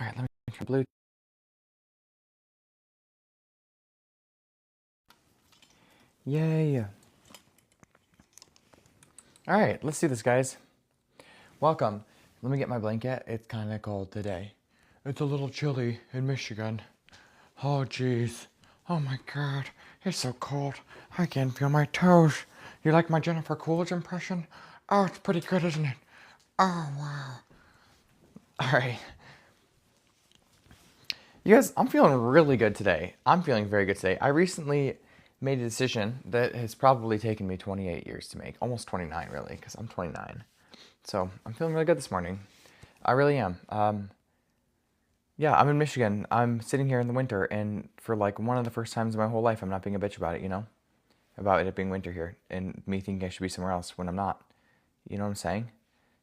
All right, let me turn blue. Yay. All right, let's do this, guys. Welcome. Let me get my blanket. It's kind of cold today. It's a little chilly in Michigan. Oh, jeez. Oh, my God. It's so cold. I can feel my toes. You like my Jennifer Coolidge impression? Oh, it's pretty good, isn't it? Oh, wow. All right. You guys, I'm feeling really good today. I'm feeling very good today. I recently made a decision that has probably taken me 28 years to make. Almost 29, really, because I'm 29. So I'm feeling really good this morning. I really am. Yeah, I'm in Michigan. I'm sitting here in the winter, and for like one of the first times in my whole life, I'm not being a bitch about it, about it being winter here, and me thinking I should be somewhere else when I'm not. You know what I'm saying?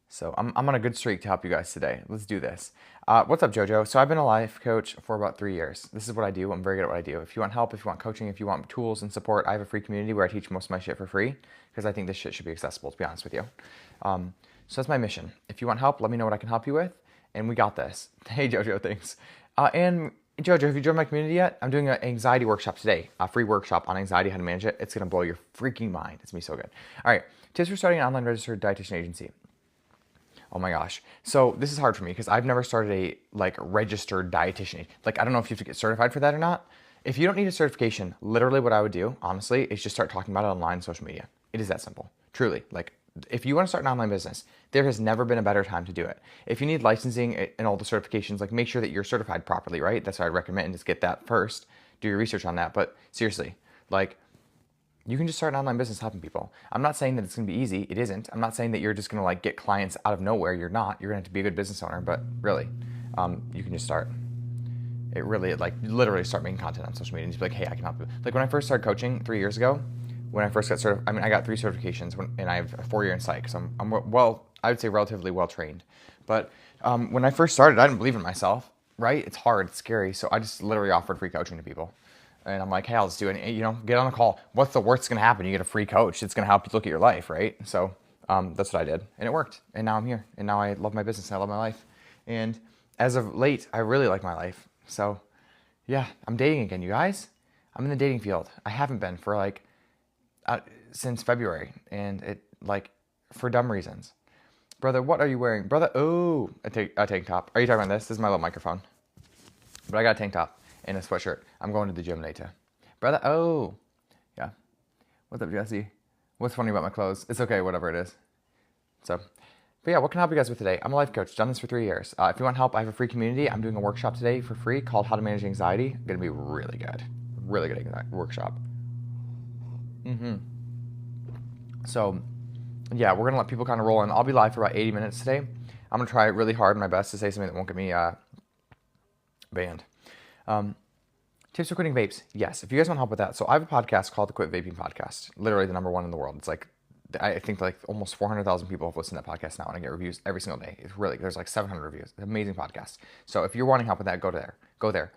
So I'm on a good streak to help you guys today. Let's do this. What's up, JoJo? So I've been a life coach for about 3 years. This is what I do. I'm very good at what I do. If you want help, if you want coaching, if you want tools and support, I have a free community where I teach most of my shit for free because I think this shit should be accessible, to be honest with you. So that's my mission. If you want help, let me know what I can help you with, and we got this. Hey, JoJo, thanks. And JoJo, have you joined my community yet? I'm doing an anxiety workshop today, a free workshop on anxiety, how to manage it. It's going to blow your freaking mind. It's going to be so good. All right, tips for starting an online registered dietitian agency. Oh my gosh. So this is hard for me because I've never started a registered dietitian. I don't know if you have to get certified for that or not. If you don't need a certification, literally what I would do, honestly, is just start talking about it online on social media. It is that simple. Truly. If you want to start an online business, there has never been a better time to do it. If you need licensing and all the certifications, make sure that you're certified properly, right? That's what I recommend, is get that first. Do your research on that. But seriously, you can just start an online business helping people. I'm not saying that it's going to be easy. It isn't. I'm not saying that you're just going to get clients out of nowhere. You're not. You're going to have to be a good business owner. But really, you can just start. It really, literally start making content on social media and just be like, hey, I can help you. When I first started coaching 3 years ago, when I first got certified, I got 3 certifications and I have a 4-year in psych. So I'm well, I would say relatively well trained. But when I first started, I didn't believe in myself, right? It's hard. It's scary. So I just literally offered free coaching to people. And I'm like, hey, I'll just do it. And, get on a call. What's the worst that's going to happen? You get a free coach. It's going to help you look at your life, right? So that's what I did. And it worked. And now I'm here. And now I love my business and I love my life. And as of late, I really like my life. So, yeah, I'm dating again, you guys. I'm in the dating field. I haven't been for since February. And it, for dumb reasons. Brother, what are you wearing? Brother, oh, a tank top. Are you talking about this? This is my little microphone. But I got a tank top and a sweatshirt. I'm going to the gym later. Brother, oh. Yeah. What's up, Jesse? What's funny about my clothes? It's okay, whatever it is. So, but yeah, what can I help you guys with today? I'm a life coach. Done this for 3 years. If you want help, I have a free community. I'm doing a workshop today for free called How to Manage Anxiety. Going to be really good. Really good workshop. So, yeah, we're going to let people kind of roll in. I'll be live for about 80 minutes today. I'm going to try really hard my best to say something that won't get me banned. Tips for quitting vapes. Yes, if you guys want help with that. So I have a podcast called the Quit Vaping Podcast. Literally the #1 in the world. It's I think almost 400,000 people have listened to that podcast now, and I get reviews every single day. It's really, there's 700 reviews. It's an amazing podcast. So if you're wanting help with that, go there.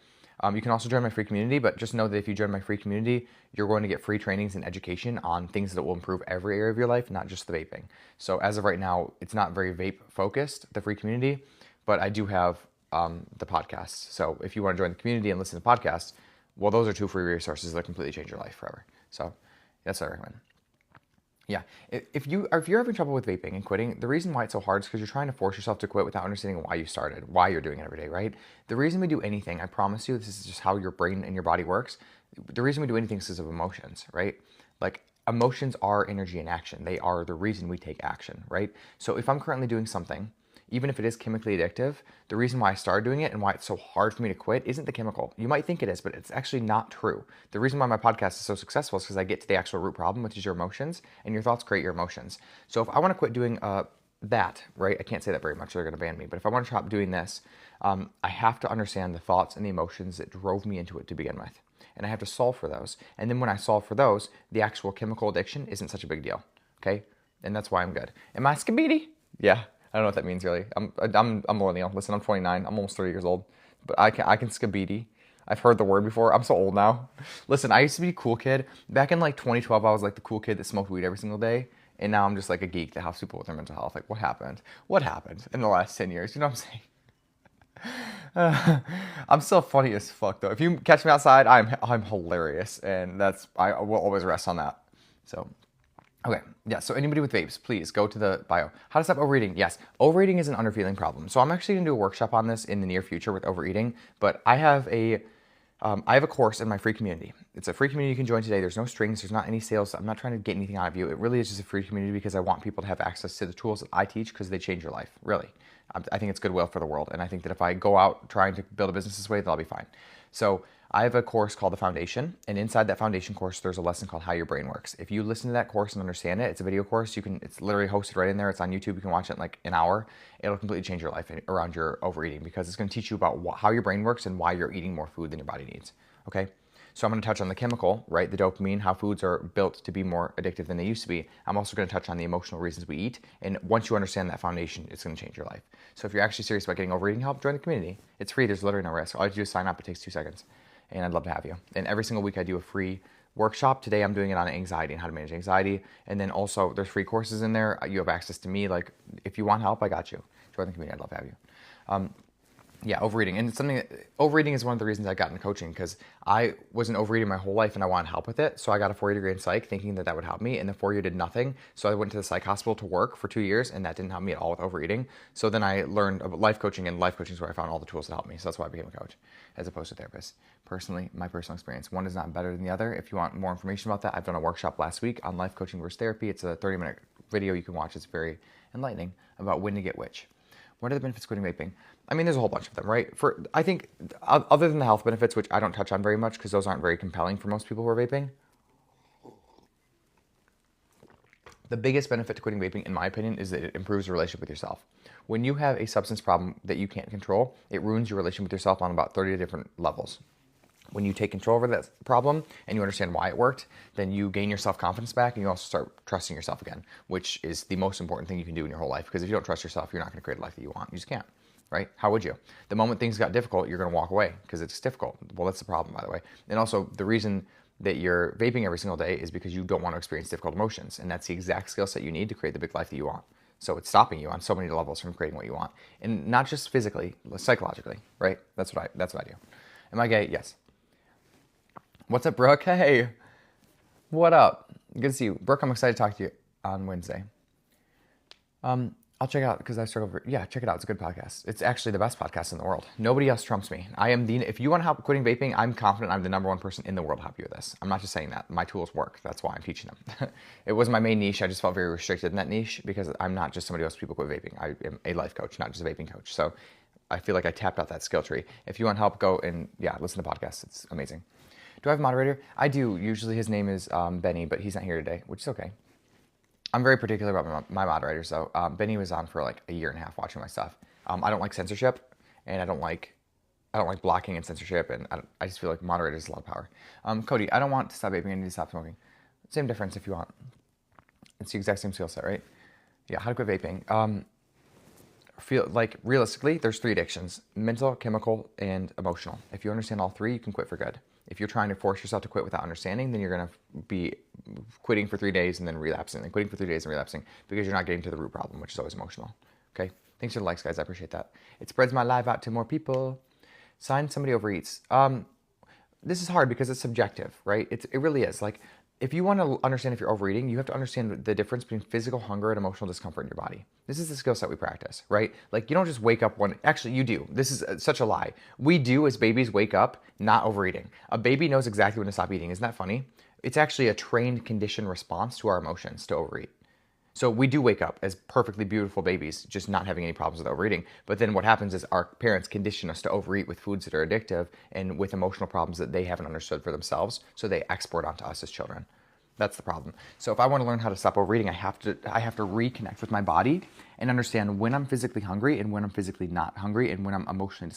You can also join my free community, but just know that if you join my free community, you're going to get free trainings and education on things that will improve every area of your life, not just the vaping. So as of right now, it's not very vape focused, the free community, but I do have the podcast. So if you want to join the community and listen to podcasts, well, those are 2 free resources that completely change your life forever. So that's what I recommend. Yeah, if you're having trouble with vaping and quitting, the reason why it's so hard is because you're trying to force yourself to quit without understanding why you started, why you're doing it every day, right? The reason we do anything, I promise you, this is just how your brain and your body works. The reason we do anything is because of emotions, right? Emotions are energy in action. They are the reason we take action, right? So if I'm currently doing something, even if it is chemically addictive, the reason why I started doing it and why it's so hard for me to quit isn't the chemical. You might think it is, but it's actually not true. The reason why my podcast is so successful is because I get to the actual root problem, which is your emotions, and your thoughts create your emotions. So if I want to quit doing that, right? I can't say that very much, they're going to ban me, but if I want to stop doing this, I have to understand the thoughts and the emotions that drove me into it to begin with. And I have to solve for those. And then when I solve for those, the actual chemical addiction isn't such a big deal, okay? And that's why I'm good. Am I skibidi? Yeah. I don't know what that means really. I'm millennial. Listen, I'm 29. I'm almost 30 years old, but I can skibidi. I've heard the word before. I'm so old now. Listen, I used to be a cool kid. Back in 2012, I was the cool kid that smoked weed every single day, and now I'm just a geek that helps people with their mental health. What happened? What happened in the last 10 years? You know what I'm saying? I'm still funny as fuck though. If you catch me outside, I'm hilarious, and I will always rest on that. So, okay, yeah. So anybody with vapes, please go to the bio. How to stop overeating? Yes, overeating is an underfeeling problem. So I'm actually gonna do a workshop on this in the near future with overeating. But I have a course in my free community. It's a free community you can join today. There's no strings. There's not any sales. I'm not trying to get anything out of you. It really is just a free community because I want people to have access to the tools that I teach because they change your life, really. I think it's goodwill for the world. And I think that if I go out trying to build a business this way, then I'll be fine. So I have a course called The Foundation. And inside that foundation course, there's a lesson called How Your Brain Works. If you listen to that course and understand it, it's a video course. It's literally hosted right in there. It's on YouTube. You can watch it in like an hour. It'll completely change your life around your overeating because it's going to teach you about how your brain works and why you're eating more food than your body needs. Okay, so I'm going to touch on the chemical, right? The dopamine, how foods are built to be more addictive than they used to be. I'm also going to touch on the emotional reasons we eat. And once you understand that foundation, it's going to change your life. So if you're actually serious about getting overeating help, join the community. It's free. There's literally no risk. All you do is sign up. It takes 2 seconds. And I'd love to have you. And every single week I do a free workshop. Today I'm doing it on anxiety and how to manage anxiety. And then also there's free courses in there. You have access to me. Like if you want help, I got you. Join the community. I'd love to have you. Yeah, overeating. And it's something overeating is one of the reasons I got into coaching because I wasn't overeating my whole life and I wanted help with it. So I got a 4-year degree in psych thinking that would help me. And the 4-year did nothing. So I went to the psych hospital to work for 2 years and that didn't help me at all with overeating. So then I learned about life coaching, and life coaching is where I found all the tools to help me. So that's why I became a coach as opposed to a therapist. Personally, my personal experience, one is not better than the other. If you want more information about that, I've done a workshop last week on life coaching versus therapy. It's a 30-minute video you can watch. It's very enlightening about when to get which. What are the benefits of quitting vaping? I mean, there's a whole bunch of them, right? I think, other than the health benefits, which I don't touch on very much because those aren't very compelling for most people who are vaping, the biggest benefit to quitting vaping, in my opinion, is that it improves your relationship with yourself. When you have a substance problem that you can't control, it ruins your relationship with yourself on about 30 different levels. When you take control over that problem and you understand why it worked, then you gain your self-confidence back and you also start trusting yourself again, which is the most important thing you can do in your whole life. Because if you don't trust yourself, you're not going to create a life that you want. You just can't, right? How would you? The moment things got difficult, you're going to walk away because it's difficult. Well, that's the problem, by the way. And also, the reason that you're vaping every single day is because you don't want to experience difficult emotions. And that's the exact skill set you need to create the big life that you want. So it's stopping you on so many levels from creating what you want. And not just physically, psychologically, right? That's what I do. Am I gay? Yes. What's up, Brooke? Hey, what up? Good to see you. Brooke, I'm excited to talk to you on Wednesday. I'll check it out because I struggle. Yeah, check it out. It's a good podcast. It's actually the best podcast in the world. Nobody else trumps me. If you want to help quitting vaping, I'm confident I'm the #1 person in the world to help you with this. I'm not just saying that. My tools work. That's why I'm teaching them. It wasn't my main niche. I just felt very restricted in that niche because I'm not just somebody who helps people quit vaping. I am a life coach, not just a vaping coach. So I feel like I tapped out that skill tree. If you want help, go and listen to podcasts. It's amazing. Do I have a moderator? I do. Usually his name is Benny, but he's not here today, which is okay. I'm very particular about my moderators, though. Benny was on for like a year and a half watching my stuff. I don't like censorship, and I don't like blocking and censorship, and I just feel like moderators is a lot of power. Cody, I don't want to stop vaping. I need to stop smoking. Same difference if you want. It's the exact same skill set, right? Yeah, how to quit vaping. Feel like realistically, there's 3 addictions: mental, chemical, and emotional. If you understand all 3, you can quit for good. If you're trying to force yourself to quit without understanding, then you're going to be quitting for 3 days and then relapsing, and quitting for 3 days and relapsing because you're not getting to the root problem, which is always emotional. Okay? Thanks for the likes, guys. I appreciate that. It spreads my live out to more people. Sign somebody overeats. This is hard because it's subjective, right? It really is. Like, if you want to understand if you're overeating, you have to understand the difference between physical hunger and emotional discomfort in your body. This is the skill set we practice, right? Like, you don't just wake up actually, you do. This is such a lie. We do, as babies, wake up not overeating. A baby knows exactly when to stop eating. Isn't that funny? It's actually a trained, conditioned response to our emotions to overeat. So we do wake up as perfectly beautiful babies, just not having any problems with overeating. But then what happens is our parents condition us to overeat with foods that are addictive and with emotional problems that they haven't understood for themselves. So they export onto us as children. That's the problem. So if I want to learn how to stop overeating, I have to reconnect with my body and understand when I'm physically hungry and when I'm physically not hungry and when I'm emotionally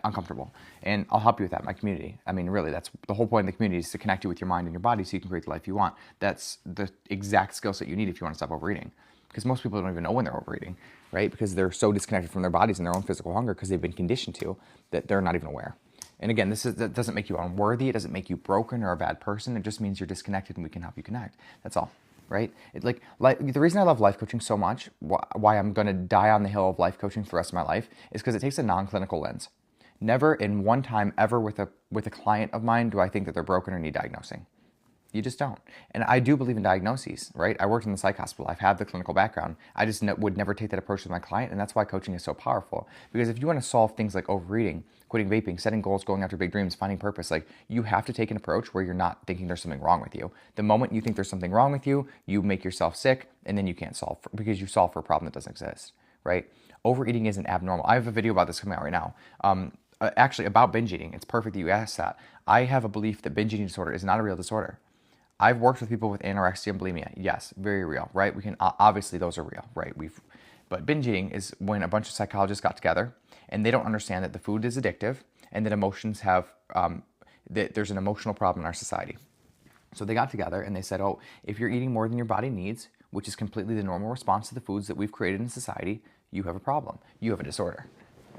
uncomfortable. And I'll help you with that in my community. I mean, really, that's the whole point of the community, is to connect you with your mind and your body so you can create the life you want. That's the exact skill set you need if you want to stop overeeting. Because most people don't even know when they're overeating, right? Because they're so disconnected from their bodies and their own physical hunger because they've been conditioned to that they're not even aware. And again, that doesn't make you unworthy. It doesn't make you broken or a bad person. It just means you're disconnected and we can help you connect. That's all. right? The reason I love life coaching so much, why I'm going to die on the hill of life coaching for the rest of my life, is because it takes a non-clinical lens. Never in one time ever with a client of mine do I think that they're broken or need diagnosing. You just don't. And I do believe in diagnoses, right? I worked in the psych hospital. I've had the clinical background. I just would never take that approach with my client. And that's why coaching is so powerful. Because if you want to solve things like overeating, quitting vaping, setting goals, going after big dreams, finding purpose, like you have to take an approach where you're not thinking there's something wrong with you. The moment you think there's something wrong with you, you make yourself sick and then you can't because you solve for a problem that doesn't exist, right? Overeating isn't abnormal. I have a video about this coming out right now. Actually about binge eating. It's perfect that you asked that. I have a belief that binge eating disorder is not a real disorder. I've worked with people with anorexia and bulimia. Yes, very real, right? We can obviously those are real, right? But binge eating is when a bunch of psychologists got together and they don't understand that the food is addictive and that emotions have that there's an emotional problem in our society. So they got together and they said, oh, if you're eating more than your body needs, which is completely the normal response to the foods that we've created in society, you have a problem. You have a disorder.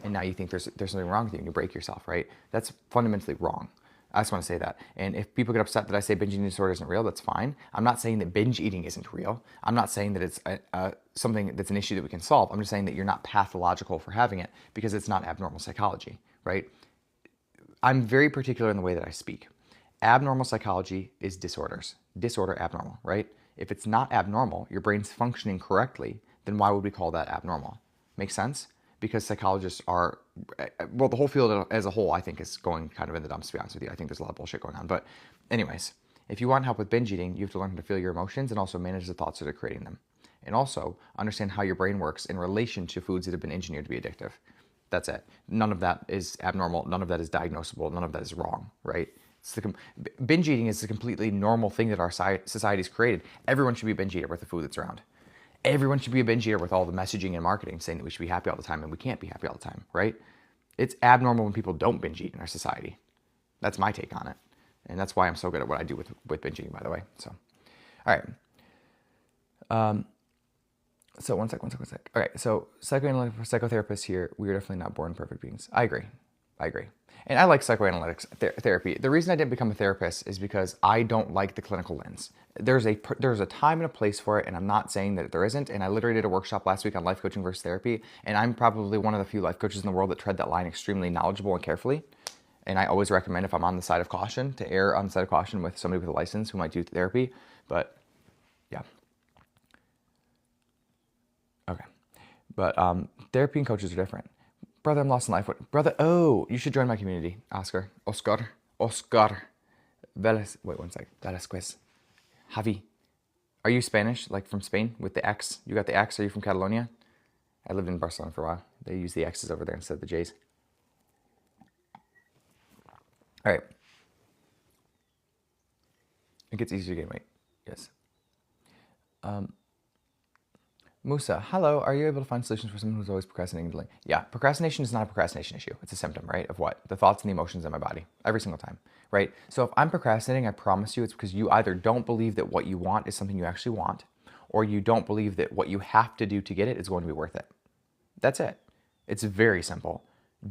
And now you think there's something wrong with you and you break yourself, right? That's fundamentally wrong. I just want to say that. And if people get upset that I say binge eating disorder isn't real, that's fine. I'm not saying that binge eating isn't real. I'm not saying that it's something that's an issue that we can solve. I'm just saying that you're not pathological for having it because it's not abnormal psychology, right? I'm very particular in the way that I speak. Abnormal psychology is disorders. Disorder, abnormal, right? If it's not abnormal, your brain's functioning correctly, then why would we call that abnormal? Make sense? Because psychologists are, well, the whole field as a whole, I think, is going kind of in the dumps, to be honest with you. I think there's a lot of bullshit going on. But anyways, if you want help with binge eating, you have to learn how to feel your emotions and also manage the thoughts that are creating them. And also understand how your brain works in relation to foods that have been engineered to be addictive. That's it. None of that is abnormal. None of that is diagnosable. None of that is wrong, right? Binge eating is a completely normal thing that our society's created. Everyone should be a binge eater with the food that's around. Everyone should be a binge eater with all the messaging and marketing saying that we should be happy all the time, and we can't be happy all the time, right? It's abnormal when people don't binge eat in our society. That's my take on it. And that's why I'm so good at what I do with binge eating, by the way. So, all right. So one sec. All right, so psychoanalytic psychotherapists here, we are definitely not born perfect beings. I agree. And I like psychoanalytic therapy. The reason I didn't become a therapist is because I don't like the clinical lens. There's a time and a place for it, and I'm not saying that there isn't. And I literally did a workshop last week on life coaching versus therapy, and I'm probably one of the few life coaches in the world that tread that line extremely knowledgeable and carefully. And I always recommend, if I'm on the side of caution, to err on the side of caution with somebody with a license who might do therapy. But yeah. Okay. But therapy and coaches are different. Brother, I'm lost in life. Brother, oh, you should join my community. Oscar. Velasquez. Wait, one sec. Velasquez. Javi. Are you Spanish, like from Spain, with the X? You got the X? Are you from Catalonia? I lived in Barcelona for a while. They use the X's over there instead of the J's. All right. It gets easier to gain weight. Yes. Musa, hello, are you able to find solutions for someone who's always procrastinating and delaying? Yeah, procrastination is not a procrastination issue. It's a symptom, right, of what? The thoughts and the emotions in my body, every single time, right? So if I'm procrastinating, I promise you it's because you either don't believe that what you want is something you actually want, or you don't believe that what you have to do to get it is going to be worth it. That's it. It's very simple.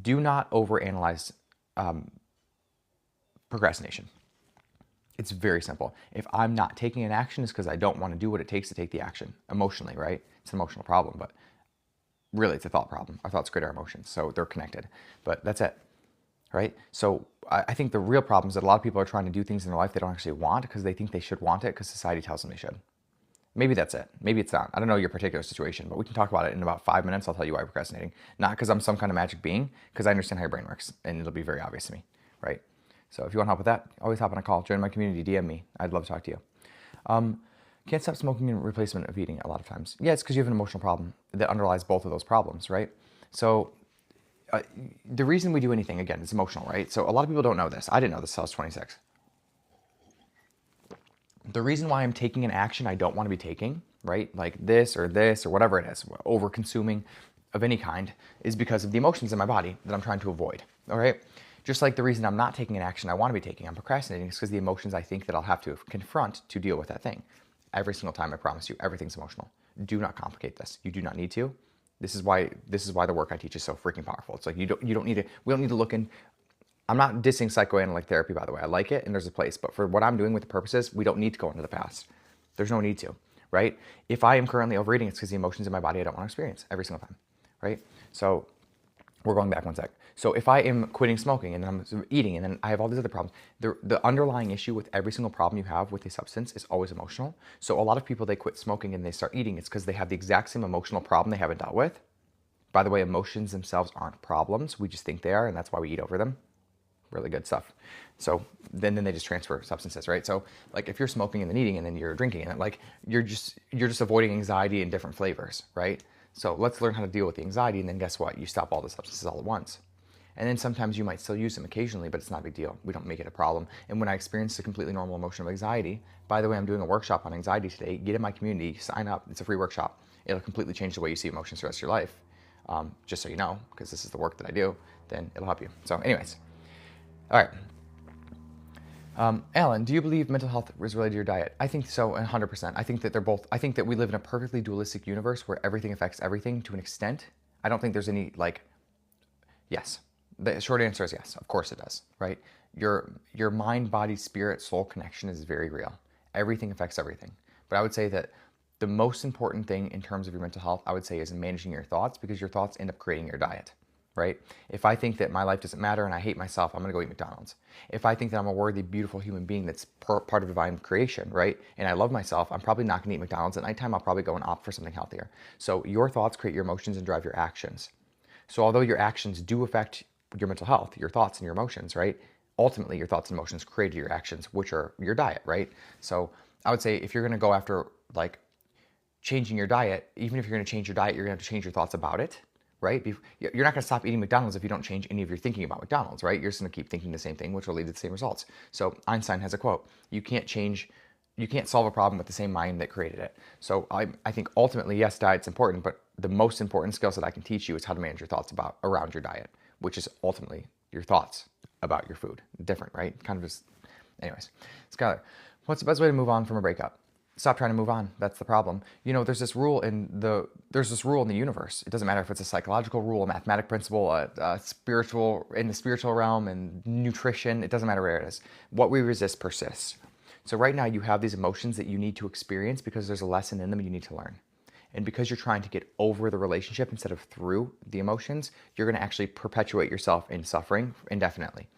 Do not overanalyze procrastination. It's very simple. If I'm not taking an action, it's because I don't want to do what it takes to take the action emotionally, right? It's an emotional problem, but really it's a thought problem. Our thoughts create our emotions, so they're connected. But that's it, right? So I think the real problem is that a lot of people are trying to do things in their life they don't actually want because they think they should want it because society tells them they should. Maybe that's it. Maybe it's not. I don't know your particular situation, but we can talk about it in about 5 minutes. I'll tell you why you're procrastinating. Not because I'm some kind of magic being, because I understand how your brain works, and it'll be very obvious to me, right? So if you want help with that, always hop on a call. Join my community. DM me. I'd love to talk to you. Can't stop smoking in replacement of eating a lot of times. Yeah, it's because you have an emotional problem that underlies both of those problems, right? So the reason we do anything, again, is emotional, right? So a lot of people don't know this. I didn't know this until I was 26. The reason why I'm taking an action I don't want to be taking, right? Like this or whatever it is, over consuming of any kind, is because of the emotions in my body that I'm trying to avoid, all right? Just like the reason I'm not taking an action I want to be taking, I'm procrastinating, is because the emotions I think that I'll have to confront to deal with that thing. Every single time, I promise you, everything's emotional. Do not complicate this. You do not need to. This is why the work I teach is so freaking powerful. It's like we don't need to look in. I'm not dissing psychoanalytic therapy, by the way. I like it and there's a place, but for what I'm doing with the purposes, we don't need to go into the past. There's no need to. right? If I am currently overeating, it's because the emotions in my body I don't want to experience every single time, right? So we're going back one sec. So if I am quitting smoking and then I'm eating and then I have all these other problems, the underlying issue with every single problem you have with a substance is always emotional. So a lot of people, they quit smoking and they start eating, it's because they have the exact same emotional problem they haven't dealt with. By the way, emotions themselves aren't problems. We just think they are, and that's why we eat over them. Really good stuff. So then they just transfer substances, right? So like if you're smoking and then eating and then you're drinking and like you're just avoiding anxiety in different flavors, right? So let's learn how to deal with the anxiety, and then guess what? You stop all the substances all at once. And then sometimes you might still use them occasionally, but it's not a big deal. We don't make it a problem. And when I experience a completely normal emotion of anxiety, by the way, I'm doing a workshop on anxiety today. Get in my community, sign up. It's a free workshop. It'll completely change the way you see emotions the rest of your life. Just so you know, because this is the work that I do, then it'll help you. So anyways, all right. Alan, do you believe mental health is related to your diet? I think so, 100%. I think that they're both. I think that we live in a perfectly dualistic universe where everything affects everything to an extent. I don't think there's any yes. The short answer is yes. Of course it does, right? Your mind, body, spirit, soul connection is very real. Everything affects everything. But I would say that the most important thing in terms of your mental health, I would say, is managing your thoughts, because your thoughts end up creating your diet. Right? If I think that my life doesn't matter and I hate myself, I'm going to go eat McDonald's. If I think that I'm a worthy, beautiful human being that's part of divine creation, right? And I love myself, I'm probably not going to eat McDonald's. At nighttime, I'll probably go and opt for something healthier. So your thoughts create your emotions and drive your actions. So although your actions do affect your mental health, your thoughts and your emotions, right? Ultimately, your thoughts and emotions create your actions, which are your diet, right? So I would say if you're going to go after changing your diet, even if you're going to change your diet, you're going to have to change your thoughts about it. Right? You're not going to stop eating McDonald's if you don't change any of your thinking about McDonald's, right? You're just going to keep thinking the same thing, which will lead to the same results. So Einstein has a quote: you can't solve a problem with the same mind that created it. So I think ultimately, yes, diet's important, but the most important skills that I can teach you is how to manage your thoughts around your diet, which is ultimately your thoughts about your food. Different, right? Kind of just, anyways. Skylar, what's the best way to move on from a breakup? Stop trying to move on. That's the problem. You know, there's this rule in the universe. It doesn't matter if it's a psychological rule, a mathematic principle, a spiritual, in the spiritual realm, and nutrition. It doesn't matter where it is. What we resist persists. So right now you have these emotions that you need to experience because there's a lesson in them you need to learn. And because you're trying to get over the relationship instead of through the emotions, you're going to actually perpetuate yourself in suffering indefinitely.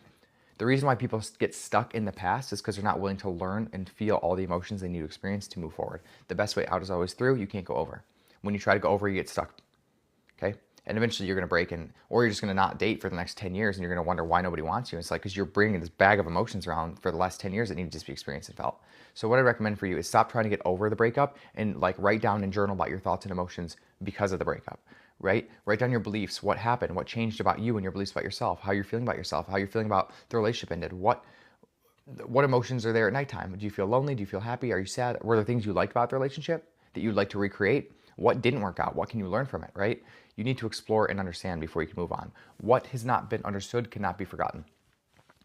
The reason why people get stuck in the past is because they're not willing to learn and feel all the emotions they need to experience to move forward. The best way out is always through. You can't go over. When you try to go over, you get stuck. Okay? And eventually you're going to break, or you're just going to not date for the next 10 years and you're going to wonder why nobody wants you. It's like because you're bringing this bag of emotions around for the last 10 years that need to just be experienced and felt. So what I recommend for you is stop trying to get over the breakup and write down and journal about your thoughts and emotions because of the breakup. Right? Write down your beliefs, what happened, what changed about you and your beliefs about yourself, how you're feeling about yourself, how you're feeling about the relationship ended, what emotions are there at nighttime. Do you feel lonely? Do you feel happy? Are you sad? Were there things you liked about the relationship that you'd like to recreate? What didn't work out? What can you learn from it, right? You need to explore and understand before you can move on. What has not been understood cannot be forgotten.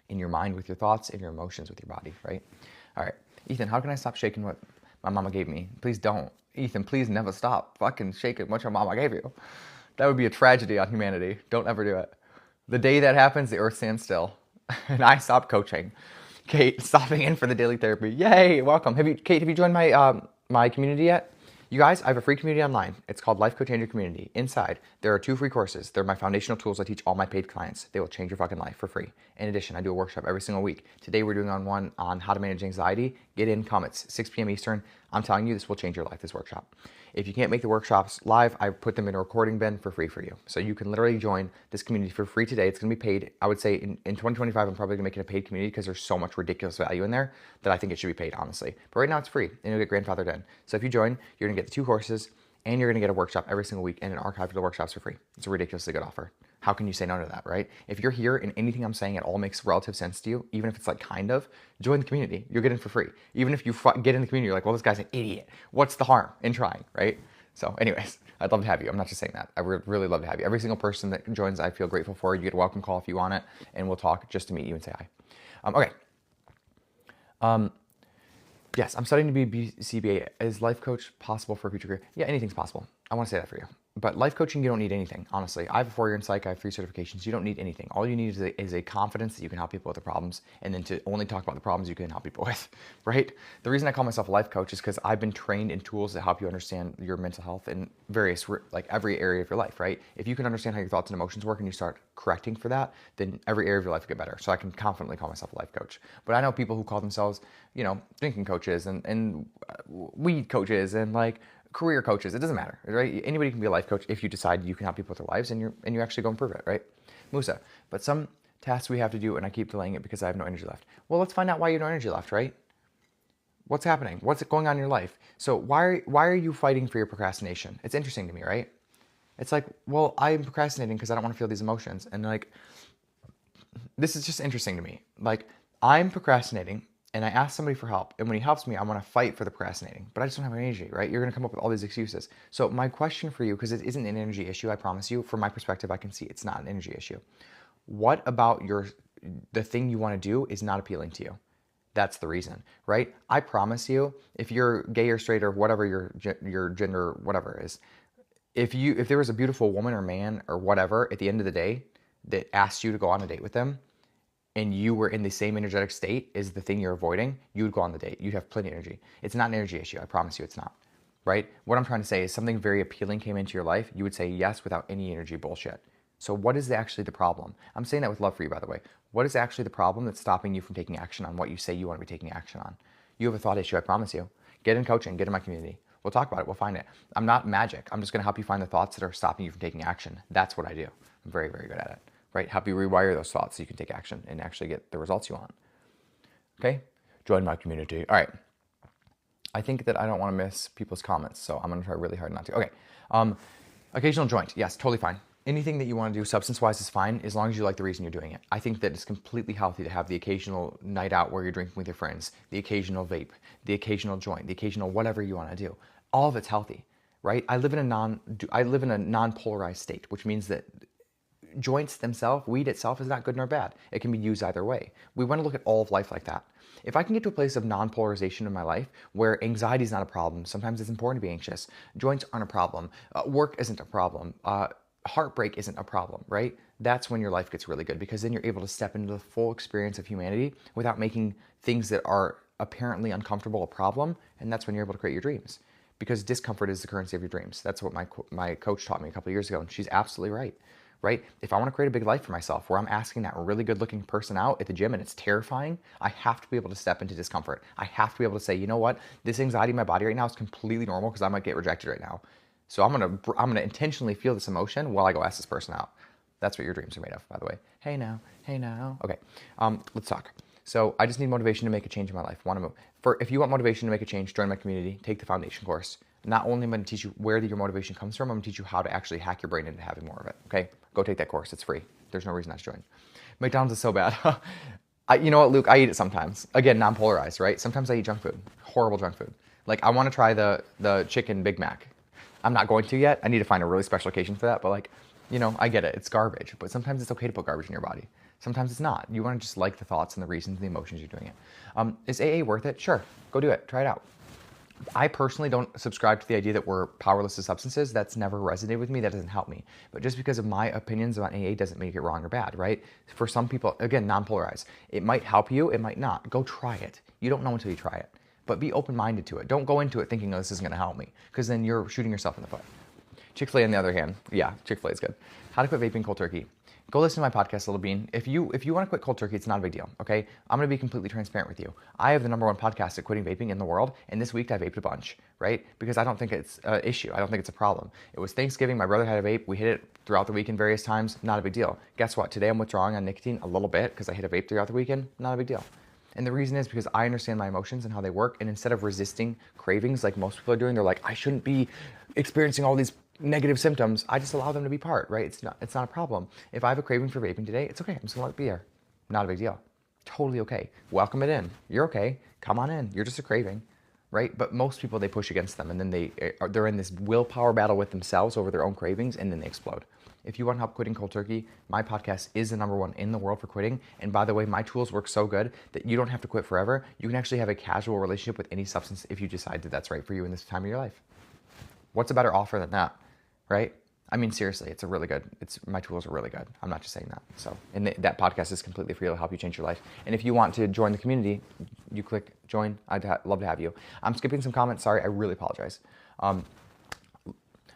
In your mind with your thoughts, in your emotions with your body, right? All right. Ethan, how can I stop shaking what my mama gave me? Please don't. Ethan, please never stop fucking shaking what your mama gave you. That would be a tragedy on humanity. Don't ever do it. The day that happens, the earth stands still. And I stop coaching. Kate, stopping in for the daily therapy. Yay, welcome. Kate, have you joined my community yet? You guys, I have a free community online. It's called Life Coach Andrew Community. Inside, there are 2 free courses. They're my foundational tools I teach all my paid clients. They will change your fucking life for free. In addition, I do a workshop every single week. Today, we're doing one on how to manage anxiety. Get in, come. It's 6 p.m. Eastern. I'm telling you, this will change your life, this workshop. If you can't make the workshops live, I put them in a recording bin for free for you. So you can literally join this community for free today. It's going to be paid. I would say in 2025, I'm probably going to make it a paid community because there's so much ridiculous value in there that I think it should be paid, honestly. But right now it's free and you'll get grandfathered in. So if you join, you're going to get the 2 courses and you're going to get a workshop every single week and an archive of the workshops for free. It's a ridiculously good offer. How can you say no to that, right? If you're here and anything I'm saying at all makes relative sense to you, even if it's kind of, join the community. You'll get in for free. Even if you get in the community, you're like, well, this guy's an idiot. What's the harm in trying, right? So anyways, I'd love to have you. I'm not just saying that. I would really love to have you. Every single person that joins, I feel grateful for. You get a welcome call if you want it, and we'll talk just to meet you and say hi. Okay. Yes, I'm studying to be CBA. Is life coach possible for a future career? Yeah, anything's possible. I want to say that for you. But life coaching, you don't need anything, honestly. I have a 4-year in psych, I have 3 certifications. You don't need anything. All you need is a confidence that you can help people with the problems, and then to only talk about the problems you can help people with, right? The reason I call myself a life coach is because I've been trained in tools that help you understand your mental health in various, like every area of your life, right? If you can understand how your thoughts and emotions work and you start correcting for that, then every area of your life will get better. So I can confidently call myself a life coach. But I know people who call themselves, drinking coaches and weed coaches and like career coaches. It doesn't matter, right? Anybody can be a life coach if you decide you can help people with their lives and you actually go improve it, right? Musa. But some tasks we have to do, and I keep delaying it because I have no energy left. Well, let's find out why you have no energy left, right? What's happening? What's going on in your life? So why are you fighting for your procrastination? It's interesting to me, right? It's like, well, I'm procrastinating because I don't want to feel these emotions. And like, this is just interesting to me. Like, I'm procrastinating and I ask somebody for help, and when he helps me, I want to fight for the procrastinating, but I just don't have energy, right? You're going to come up with all these excuses. So my question for you, because it isn't an energy issue, I promise you, from my perspective, I can see it's not an energy issue. What about the thing you want to do is not appealing to you? That's the reason, right? I promise you, if you're gay or straight or whatever your gender, whatever is, if there was a beautiful woman or man or whatever at the end of the day that asked you to go on a date with them, and you were in the same energetic state as the thing you're avoiding, you would go on the date. You'd have plenty of energy. It's not an energy issue. I promise you it's not, right? What I'm trying to say is something very appealing came into your life, you would say yes without any energy bullshit. So what is actually the problem? I'm saying that with love for you, by the way. What is actually the problem that's stopping you from taking action on what you say you want to be taking action on? You have a thought issue, I promise you. Get in coaching, get in my community. We'll talk about it, we'll find it. I'm not magic. I'm just gonna help you find the thoughts that are stopping you from taking action. That's what I do. I'm very, very good at it. Right? Help you rewire those thoughts so you can take action and actually get the results you want. Okay? Join my community. All right. I think that I don't want to miss people's comments, so I'm going to try really hard not to. Okay. Occasional joint. Yes, totally fine. Anything that you want to do substance-wise is fine as long as you like the reason you're doing it. I think that it's completely healthy to have the occasional night out where you're drinking with your friends, the occasional vape, the occasional joint, the occasional whatever you want to do. All of it's healthy, right? I live in a non-polarized state, which means that joints themselves, weed itself is not good nor bad. It can be used either way. We want to look at all of life like that. If I can get to a place of non-polarization in my life where anxiety is not a problem, sometimes it's important to be anxious, joints aren't a problem, work isn't a problem, heartbreak isn't a problem, right? That's when your life gets really good, because then you're able to step into the full experience of humanity without making things that are apparently uncomfortable a problem, and that's when you're able to create your dreams. Because discomfort is the currency of your dreams. That's what my coach taught me a couple of years ago, and she's absolutely right. Right? If I want to create a big life for myself where I'm asking that really good looking person out at the gym and it's terrifying, I have to be able to step into discomfort. I have to be able to say, you know what? This anxiety in my body right now is completely normal because I might get rejected right now. So I'm gonna intentionally feel this emotion while I go ask this person out. That's what your dreams are made of, by the way. Hey now. Okay, let's talk. So I just need motivation to make a change in my life. If you want motivation to make a change, join my community, take the foundation course. Not only am I going to teach you where your motivation comes from, I'm going to teach you how to actually hack your brain into having more of it, okay? Go take that course. It's free. There's no reason not to join. McDonald's is so bad. You know what, Luke? I eat it sometimes. Again, non-polarized, right? Sometimes I eat junk food. Horrible junk food. Like, I want to try the chicken Big Mac. I'm not going to yet. I need to find a really special occasion for that. But, like, I get it. It's garbage. But sometimes it's okay to put garbage in your body. Sometimes it's not. You want to just like the thoughts and the reasons and the emotions you're doing it. Is AA worth it? Sure. Go do it. Try it out. I personally don't subscribe to the idea that we're powerless to substances. That's never resonated with me. That doesn't help me. But just because of my opinions about AA doesn't make it wrong or bad, right? For some people, again, non-polarized. It might help you. It might not. Go try it. You don't know until you try it. But be open-minded to it. Don't go into it thinking, oh, this isn't going to help me, because then you're shooting yourself in the foot. Chick-fil-A, on the other hand, yeah, Chick-fil-A is good. How to quit vaping cold turkey. Go listen to my podcast, Little Bean. If you want to quit cold turkey, it's not a big deal, okay? I'm going to be completely transparent with you. I have the #1 podcast at quitting vaping in the world, and this week I vaped a bunch, right? Because I don't think it's an issue. I don't think it's a problem. It was Thanksgiving. My brother had a vape. We hit it throughout the weekend various times. Not a big deal. Guess what? Today I'm withdrawing on nicotine a little bit because I hit a vape throughout the weekend. Not a big deal. And the reason is because I understand my emotions and how they work, and instead of resisting cravings like most people are doing, they're like, I shouldn't be experiencing all these negative symptoms. I just allow them to be part, right? It's not a problem. If I have a craving for vaping today, it's okay. I'm just gonna let it be there. Not a big deal. Totally okay. Welcome it in. You're okay. Come on in. You're just a craving, right? But most people, they push against them, and then they're in this willpower battle with themselves over their own cravings, and then they explode. If you want help quitting cold turkey, my podcast is the #1 in the world for quitting. And by the way, my tools work so good that you don't have to quit forever. You can actually have a casual relationship with any substance if you decide that that's right for you in this time of your life. What's a better offer than that, right? I mean, seriously, my tools are really good. I'm not just saying that. So, and that podcast is completely free. It'll help you change your life. And if you want to join the community, you click join. Love to have you. I'm skipping some comments. Sorry, I really apologize.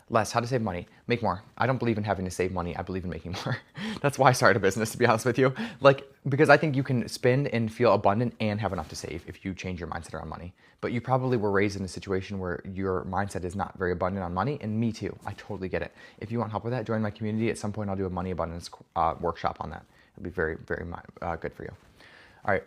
Less, how to save money, make more. I don't believe in having to save money. I believe in making more. That's why I started a business, to be honest with you. Because I think you can spend and feel abundant and have enough to save if you change your mindset around money. But you probably were raised in a situation where your mindset is not very abundant on money, and me too. I totally get it. If you want help with that, join my community. At some point, I'll do a money abundance workshop on that. It'll be very, very good for you. All right,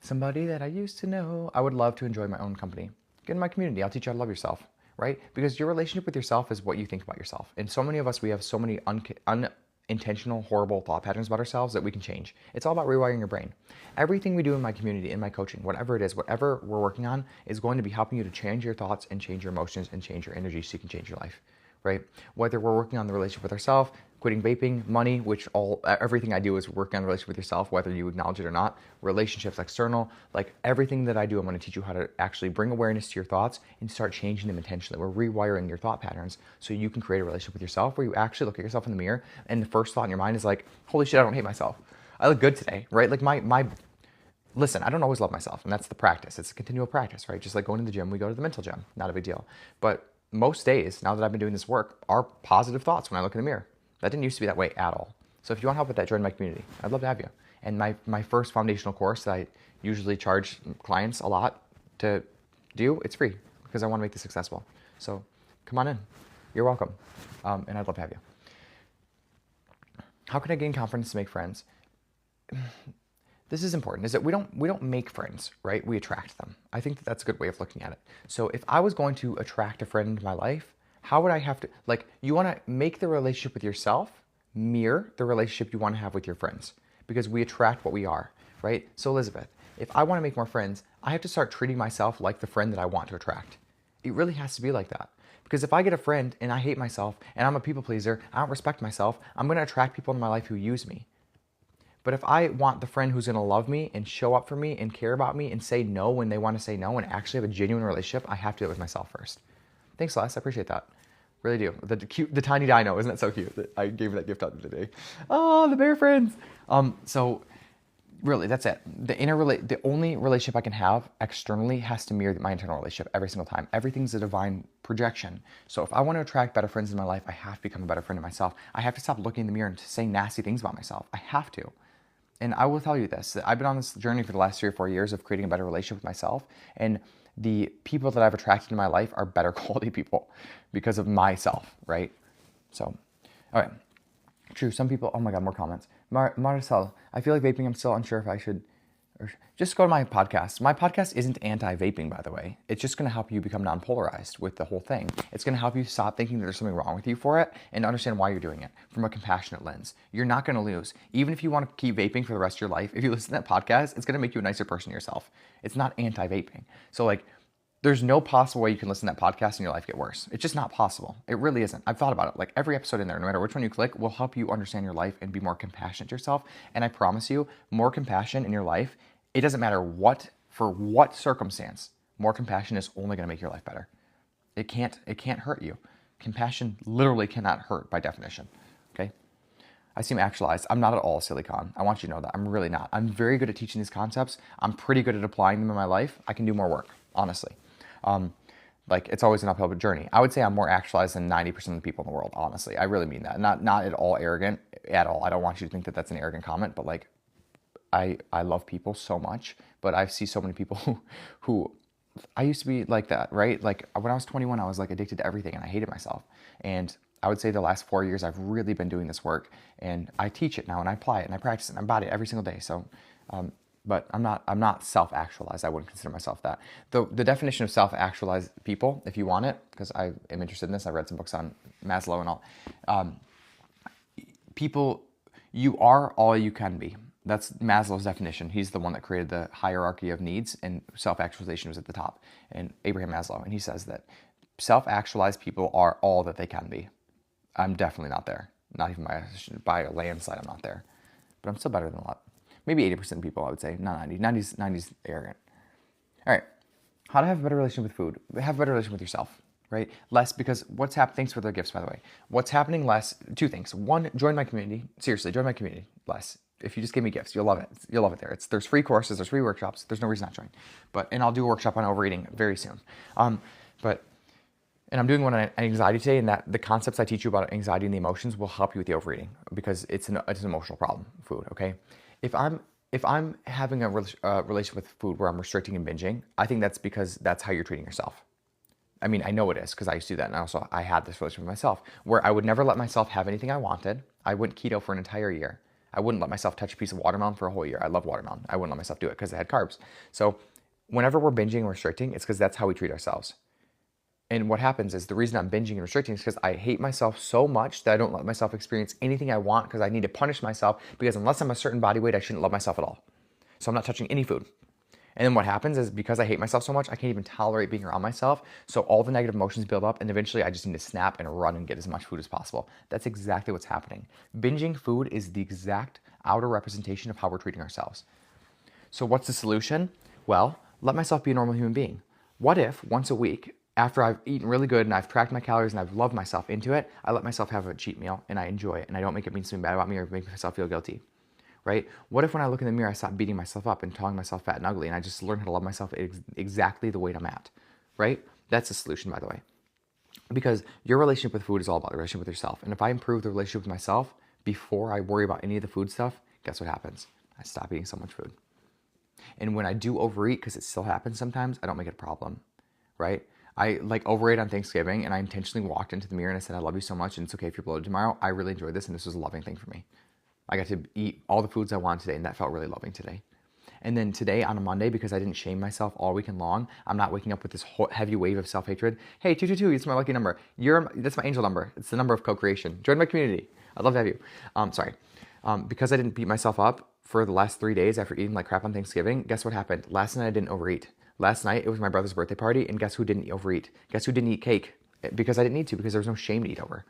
somebody that I used to know. I would love to enjoy my own company. Get in my community. I'll teach you how to love yourself. Right? Because your relationship with yourself is what you think about yourself. And so many of us, we have so many unintentional, horrible thought patterns about ourselves that we can change. It's all about rewiring your brain. Everything we do in my community, in my coaching, whatever it is, whatever we're working on, is going to be helping you to change your thoughts and change your emotions and change your energy so you can change your life. Right? Whether we're working on the relationship with ourselves, quitting vaping, money, which everything I do is working on the relationship with yourself, whether you acknowledge it or not, relationships, external, like everything that I do, I'm going to teach you how to actually bring awareness to your thoughts and start changing them intentionally. We're rewiring your thought patterns so you can create a relationship with yourself where you actually look at yourself in the mirror and the first thought in your mind is like, holy shit, I don't hate myself. I look good today, right? Like listen, I don't always love myself, and that's the practice. It's a continual practice, right? Just like going to the gym, we go to the mental gym, not a big deal. But most days, now that I've been doing this work, are positive thoughts when I look in the mirror. That didn't used to be that way at all. So if you want help with that, join my community. I'd love to have you. And my first foundational course that I usually charge clients a lot to do, it's free because I want to make this successful. So come on in. You're welcome. And I'd love to have you. How can I gain confidence to make friends? This is important, is that we don't make friends, right? We attract them. I think that's a good way of looking at it. So if I was going to attract a friend into my life, how would I have to, you want to make the relationship with yourself mirror the relationship you want to have with your friends, because we attract what we are, right? So Elizabeth, if I want to make more friends, I have to start treating myself like the friend that I want to attract. It really has to be like that. Because if I get a friend and I hate myself and I'm a people pleaser, I don't respect myself, I'm going to attract people in my life who use me. But if I want the friend who's going to love me and show up for me and care about me and say no when they want to say no and actually have a genuine relationship, I have to do it with myself first. Thanks, Les. I appreciate that. Really do. The tiny dino, isn't that so cute? That I gave that gift out today. Oh, the bear friends. So really, that's it. The only relationship I can have externally has to mirror my internal relationship every single time. Everything's a divine projection. So if I want to attract better friends in my life, I have to become a better friend of myself. I have to stop looking in the mirror and saying nasty things about myself. I have to. And I will tell you this, that I've been on this journey for the last 3 or 4 years of creating a better relationship with myself. And the people that I've attracted in my life are better quality people because of myself, right? So, all right. True, some people, oh my God, more comments. Marcel, I feel like vaping, I'm still unsure if I should, or just go to my podcast. My podcast isn't anti-vaping, by the way. It's just going to help you become non-polarized with the whole thing. It's going to help you stop thinking that there's something wrong with you for it and understand why you're doing it from a compassionate lens. You're not going to lose. Even if you want to keep vaping for the rest of your life, if you listen to that podcast, it's going to make you a nicer person yourself. It's not anti-vaping. So there's no possible way you can listen to that podcast and your life get worse. It's just not possible. It really isn't. I've thought about it. Every episode in there, no matter which one you click, will help you understand your life and be more compassionate to yourself. And I promise you, more compassion in your life, it doesn't matter for what circumstance, more compassion is only going to make your life better. It can't hurt you. Compassion literally cannot hurt by definition. Okay? I seem actualized. I'm not at all silicon. I want you to know that. I'm really not. I'm very good at teaching these concepts. I'm pretty good at applying them in my life. I can do more work, honestly. It's always an uphill journey. I would say I'm more actualized than 90% of the people in the world, honestly. I really mean that. Not at all arrogant at all. I don't want you to think that that's an arrogant comment, but I love people so much, but I see so many people who I used to be like that, right? When I was 21, I was addicted to everything and I hated myself. And I would say the last 4 years, I've really been doing this work and I teach it now and I apply it and I practice it and I embody it every single day. So, but I'm not self-actualized. I wouldn't consider myself that. The definition of self-actualized people, if you want it, because I am interested in this, I read some books on Maslow and all. People, you are all you can be. That's Maslow's definition. He's the one that created the hierarchy of needs, and self-actualization was at the top. And Abraham Maslow, and he says that self-actualized people are all that they can be. I'm definitely not there. Not even by a landslide, I'm not there. But I'm still better than a lot. Maybe 80% of people, I would say. Not 90. 90's arrogant. All right. How to have a better relationship with food. Have a better relationship with yourself. right? Less because what's happening, thanks for the gifts, by the way. What's happening less, two things. One, join my community. Seriously, join my community less. If you just give me gifts, you'll love it. You'll love it there. There's free courses, there's free workshops. There's no reason not to join. And I'll do a workshop on overeating very soon. And I'm doing one on anxiety today, and that the concepts I teach you about anxiety and the emotions will help you with the overeating because it's an emotional problem, food, okay? If I'm having a relationship with food where I'm restricting and binging, I think that's because that's how you're treating yourself. I mean, I know it is because I used to do that, and also I had this relationship with myself where I would never let myself have anything I wanted. I went keto for an entire year. I wouldn't let myself touch a piece of watermelon for a whole year. I love watermelon. I wouldn't let myself do it because it had carbs. So whenever we're binging and restricting, it's because that's how we treat ourselves. And what happens is the reason I'm binging and restricting is because I hate myself so much that I don't let myself experience anything I want because I need to punish myself because unless I'm a certain body weight, I shouldn't love myself at all. So I'm not touching any food. And then what happens is because I hate myself so much, I can't even tolerate being around myself. So all the negative emotions build up and eventually I just need to snap and run and get as much food as possible. That's exactly what's happening. Binging food is the exact outer representation of how we're treating ourselves. So what's the solution? Well, let myself be a normal human being. What if once a week, after I've eaten really good and I've tracked my calories and I've loved myself into it, I let myself have a cheat meal and I enjoy it and I don't make it mean something bad about me or make myself feel guilty, right? What if when I look in the mirror, I stop beating myself up and calling myself fat and ugly and I just learn how to love myself exactly the weight I'm at, right? That's the solution, by the way. Because your relationship with food is all about the relationship with yourself. And if I improve the relationship with myself before I worry about any of the food stuff, guess what happens? I stop eating so much food. And when I do overeat, because it still happens sometimes, I don't make it a problem, right? I overate on Thanksgiving and I intentionally walked into the mirror and I said, I love you so much and it's okay if you're bloated tomorrow. I really enjoyed this and this was a loving thing for me. I got to eat all the foods I wanted today and that felt really loving today. And then today on a Monday, because I didn't shame myself all weekend long, I'm not waking up with this heavy wave of self-hatred. Hey, 222, it's my lucky number. That's my angel number. It's the number of co-creation. Join my community. I'd love to have you. Because I didn't beat myself up for the last 3 days after eating like crap on Thanksgiving, guess what happened? Last night I didn't overeat. Last night, it was my brother's birthday party, and guess who didn't overeat? Guess who didn't eat cake? Because I didn't need to, because there was no shame to eat over.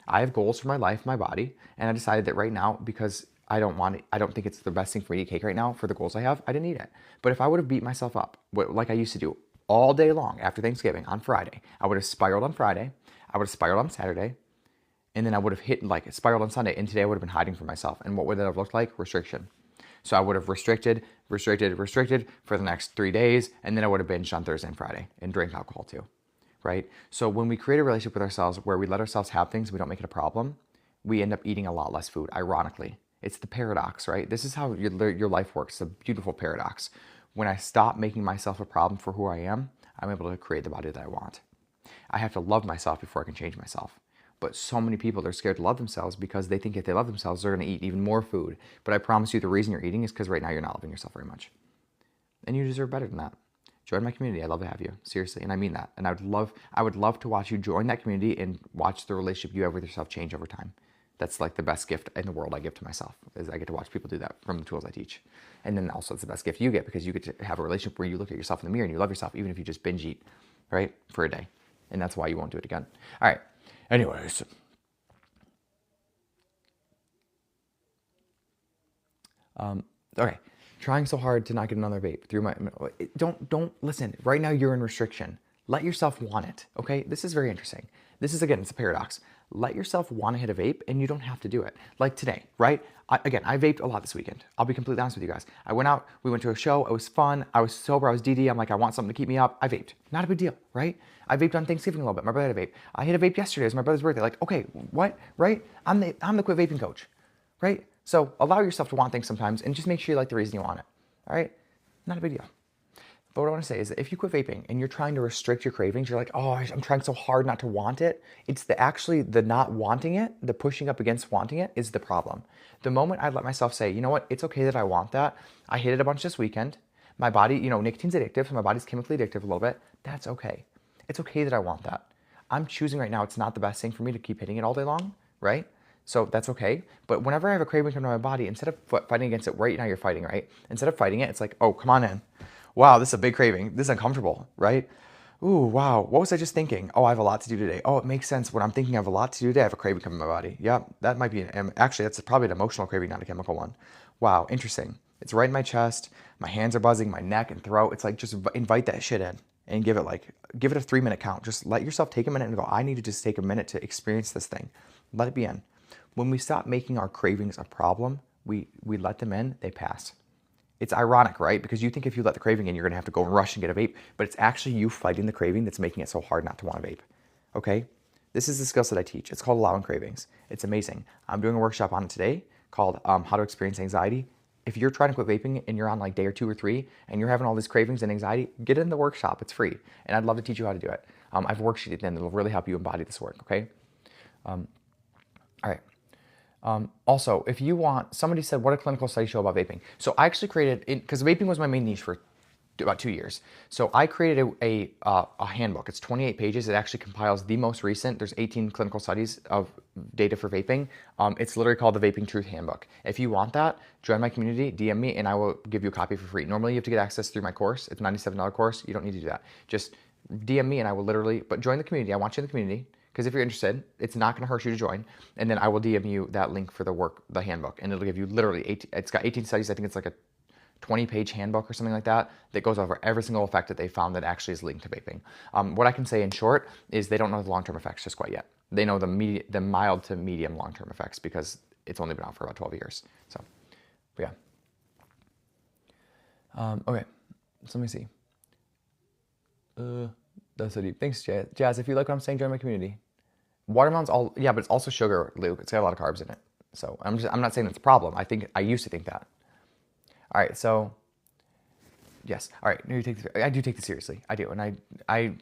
I have goals for my life, my body, and I decided that right now, because I don't think it's the best thing for me to eat cake right now for the goals I have, I didn't eat it. But if I would have beat myself up, like I used to do all day long after Thanksgiving on Friday, I would have spiraled on Friday, I would have spiraled on Saturday, and then I would have spiraled on Sunday, and today I would have been hiding from myself. And what would that have looked like? Restriction. So I would have restricted for the next 3 days, and then I would have binged on Thursday and Friday and drank alcohol too, right? So when we create a relationship with ourselves where we let ourselves have things, we don't make it a problem, we end up eating a lot less food, ironically. It's the paradox, right? This is how your life works, a beautiful paradox. When I stop making myself a problem for who I am, I'm able to create the body that I want. I have to love myself before I can change myself. But so many people are scared to love themselves because they think if they love themselves, they're going to eat even more food. But I promise you the reason you're eating is because right now you're not loving yourself very much. And you deserve better than that. Join my community. I'd love to have you. Seriously. And I mean that. And I would love to watch you join that community and watch the relationship you have with yourself change over time. That's like the best gift in the world I give to myself, is I get to watch people do that from the tools I teach. And then also it's the best gift you get because you get to have a relationship where you look at yourself in the mirror and you love yourself even if you just binge eat, right, for a day. And that's why you won't do it again. All right. Anyways. Okay. Trying so hard to not get another vape through my, don't listen. Right now you're in restriction. Let yourself want it. Okay. This is very interesting. This is, again, it's a paradox. Let yourself want to hit a vape and you don't have to do it. Like today, right? I vaped a lot this weekend. I'll be completely honest with you guys. I went out, we went to a show, it was fun, I was sober, I was DD, I'm like, I want something to keep me up. I vaped. Not a big deal, right? I vaped on Thanksgiving a little bit. My brother had a vape. I hit a vape yesterday. It was my brother's birthday. Like, okay, what, right? I'm the quit vaping coach, right? So allow yourself to want things sometimes and just make sure you like the reason you want it, all right? Not a big deal. But what I want to say is that if you quit vaping and you're trying to restrict your cravings, you're like, oh, I'm trying so hard not to want it. It's the not wanting it, the pushing up against wanting it is the problem. The moment I let myself say, you know what, it's okay that I want that. I hit it a bunch this weekend. My body, nicotine's addictive, so my body's chemically addictive a little bit. That's okay. It's okay that I want that. I'm choosing right now, it's not the best thing for me to keep hitting it all day long, right? So that's okay. But whenever I have a craving come to my body, instead of fighting against it, right now you're fighting, right? Instead of fighting it, it's like, oh, come on in. Wow, this is a big craving. This is uncomfortable, right? Ooh, wow, what was I just thinking? Oh, I have a lot to do today. Oh, it makes sense. When I'm thinking I have a lot to do today, I have a craving coming in my body. Yeah, that might be, actually, that's probably an emotional craving, not a chemical one. Wow, interesting. It's right in my chest. My hands are buzzing, my neck and throat. It's like, just invite that shit in. and give it a 3-minute count. Just let yourself take a minute and go, I need to just take a minute to experience this thing. Let it be in. When we stop making our cravings a problem, we let them in, they pass. It's ironic, right? Because you think if you let the craving in, you're gonna have to go and rush and get a vape, but it's actually you fighting the craving that's making it so hard not to want a vape, okay? This is the skills that I teach. It's called allowing cravings. It's amazing. I'm doing a workshop on it today called How to Experience Anxiety. If you're trying to quit vaping and you're on like day or 2 or 3 and you're having all these cravings and anxiety, get in the workshop. It's free. And I'd love to teach you how to do it. I have a worksheet at the end that'll really help you embody this work, okay? All right. Also, if you want, somebody said, what a clinical study show about vaping. So I actually created, because vaping was my main niche for about 2 years. So I created a handbook. It's 28 pages. It actually compiles the most recent. There's 18 clinical studies of data for vaping. It's literally called the Vaping Truth Handbook. If you want that, join my community, DM me, and I will give you a copy for free. Normally you have to get access through my course. It's a $97 course. You don't need to do that. Just DM me and I will literally, but join the community. I want you in the community. Because if you're interested, it's not going to hurt you to join. And then I will DM you that link for the handbook. And it'll give you literally, it's got 18 studies. I think it's like a 20-page handbook or something like that goes over every single effect that they found that actually is linked to vaping. What I can say in short is they don't know the long-term effects just quite yet. They know the mild to medium long-term effects because it's only been out for about 12 years. So, but yeah. Okay, so let me see. That's so deep. Thanks, Jazz. If you like what I'm saying, join my community. Watermelon's but it's also sugar, Luke. It's got a lot of carbs in it. So I'm not saying that's a problem. I used to think that. All right, so yes. All right, I do take this seriously. I do, and I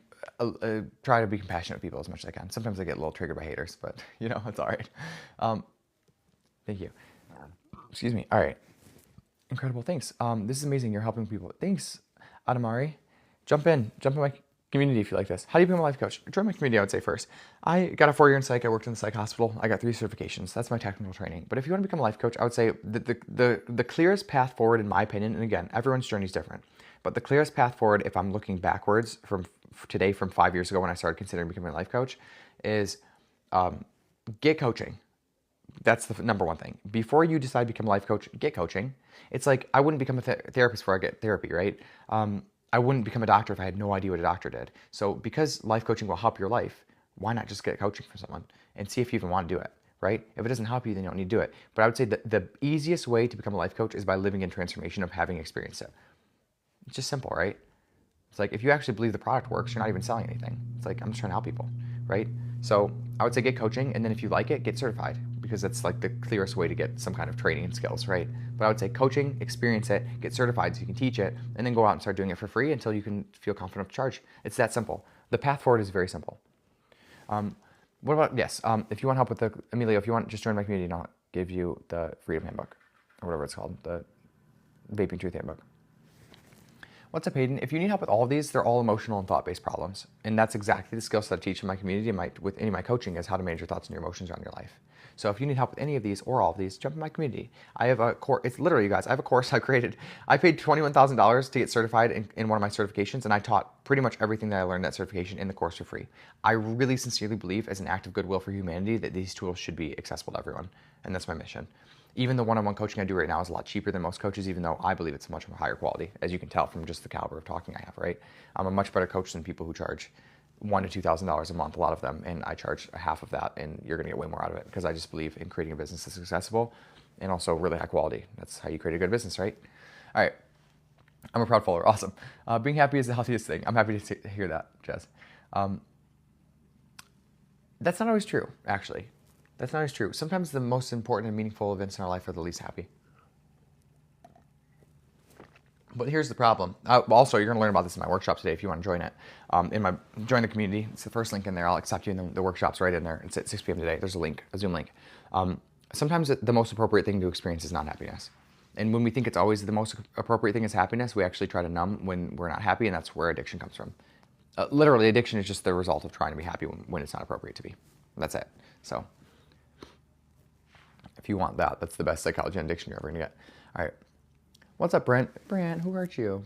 try to be compassionate with people as much as I can. Sometimes I get a little triggered by haters, but it's all right. Thank you. Excuse me. All right. Incredible. Thanks. This is amazing. You're helping people. Thanks, Adamari. Jump in my community if you like this. How do you become a life coach? Join my community, I would say first. I got a 4-year in psych. I worked in the psych hospital. I got 3 certifications. That's my technical training. But if you want to become a life coach, I would say the clearest path forward, in my opinion, and again, everyone's journey is different, but the clearest path forward, if I'm looking backwards from today, from 5 years ago when I started considering becoming a life coach, is get coaching. That's the number one thing. Before you decide to become a life coach, get coaching. It's like I wouldn't become a therapist before I get therapy, right? I wouldn't become a doctor if I had no idea what a doctor did. So because life coaching will help your life, why not just get coaching from someone and see if you even want to do it, right? If it doesn't help you, then you don't need to do it. But I would say that the easiest way to become a life coach is by living in transformation of having experienced it. It's just simple, right? It's like if you actually believe the product works, you're not even selling anything. It's like I'm just trying to help people, right? So I would say get coaching, and then if you like it, get certified, because that's like the clearest way to get some kind of training and skills, right? But I would say coaching, experience it, get certified so you can teach it, and then go out and start doing it for free until you can feel confident to charge. It's that simple. The path forward is very simple. What about, yes, if you want help with Emilio, if you want, just join my community and I'll give you the Freedom Handbook, or whatever it's called, the Vaping Truth Handbook. What's up, Hayden? If you need help with all of these, they're all emotional and thought-based problems. And that's exactly the skill set I teach in my community and with any of my coaching is how to manage your thoughts and your emotions around your life. So if you need help with any of these or all of these, jump in my community. I have a course, it's literally, you guys, I have a course I created. I paid $21,000 to get certified in one of my certifications, and I taught pretty much everything that I learned in that certification in the course for free. I really sincerely believe, as an act of goodwill for humanity, that these tools should be accessible to everyone, and that's my mission. Even the one-on-one coaching I do right now is a lot cheaper than most coaches, even though I believe it's much more higher quality, as you can tell from just the caliber of talking I have, right? I'm a much better coach than people who charge $1,000 to $2,000 a month, a lot of them, and I charge half of that, and you're gonna get way more out of it, because I just believe in creating a business that's accessible and also really high quality. That's how you create a good business, right? All right, I'm a proud follower, awesome. Being happy is the healthiest thing. I'm happy to hear that, Jess. That's not always true, actually. That's not always true. Sometimes the most important and meaningful events in our life are the least happy. But here's the problem. Also, you're going to learn about this in my workshop today if you want to join it. Join the community. It's the first link in there. I'll accept you in the workshop's right in there. It's at 6 p.m. today. There's a link, a Zoom link. Sometimes the most appropriate thing to experience is not happiness. And when we think it's always the most appropriate thing is happiness, we actually try to numb when we're not happy, and that's where addiction comes from. Literally, addiction is just the result of trying to be happy when it's not appropriate to be. That's it. So if you want that, that's the best psychology and addiction you're ever going to get. All right. What's up, Brent? Brent, who hurt you?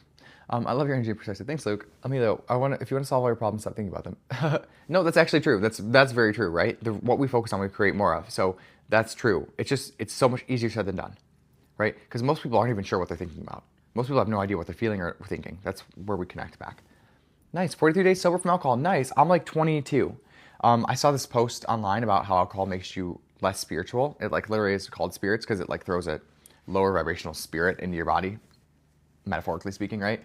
I love your energy perspective. Thanks, Luke. Emilio, if you want to solve all your problems, stop thinking about them. No, that's actually true. That's very true, right? What we focus on, we create more of. So that's true. It's so much easier said than done, right? Because most people aren't even sure what they're thinking about. Most people have no idea what they're feeling or thinking. That's where we connect back. Nice. 43 days sober from alcohol. Nice. I'm like 22. I saw this post online about how alcohol makes you less spiritual. It like literally is called spirits because it like throws a lower vibrational spirit into your body, metaphorically speaking, right?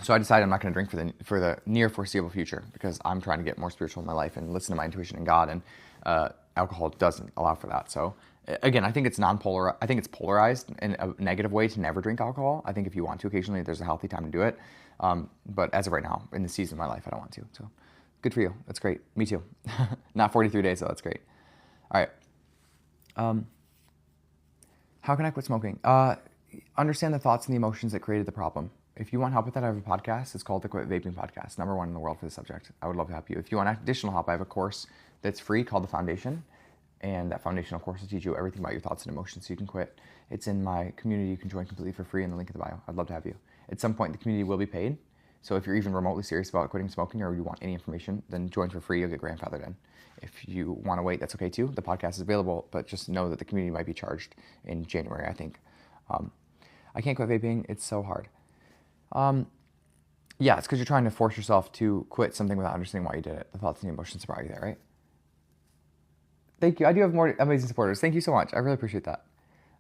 So I decided I'm not going to drink for the near foreseeable future because I'm trying to get more spiritual in my life and listen to my intuition and God, and alcohol doesn't allow for that. So again, I think it's non-polar. I think it's polarized in a negative way to never drink alcohol. I think if you want to occasionally, there's a healthy time to do it. But as of right now, in the season of my life, I don't want to. So good for you. That's great. Me too. Not 43 days, so that's great. All right. How can I quit smoking? Understand the thoughts and the emotions that created the problem. If you want help with that, I have a podcast. It's called the Quit Vaping Podcast, #1 in the world for the subject. I would love to help you. If you want additional help, I have a course that's free called The Foundation. And that foundational course will teach you everything about your thoughts and emotions so you can quit. It's in my community. You can join completely for free in the link in the bio. I'd love to have you. At some point, the community will be paid. So if you're even remotely serious about quitting smoking or you want any information, then join for free. You'll get grandfathered in. If you want to wait, that's okay too. The podcast is available, but just know that the community might be charged in January, I think. I can't quit vaping. It's so hard. Yeah, it's because you're trying to force yourself to quit something without understanding why you did it. The thoughts and the emotions brought you there, right? Thank you. I do have more amazing supporters. Thank you so much. I really appreciate that.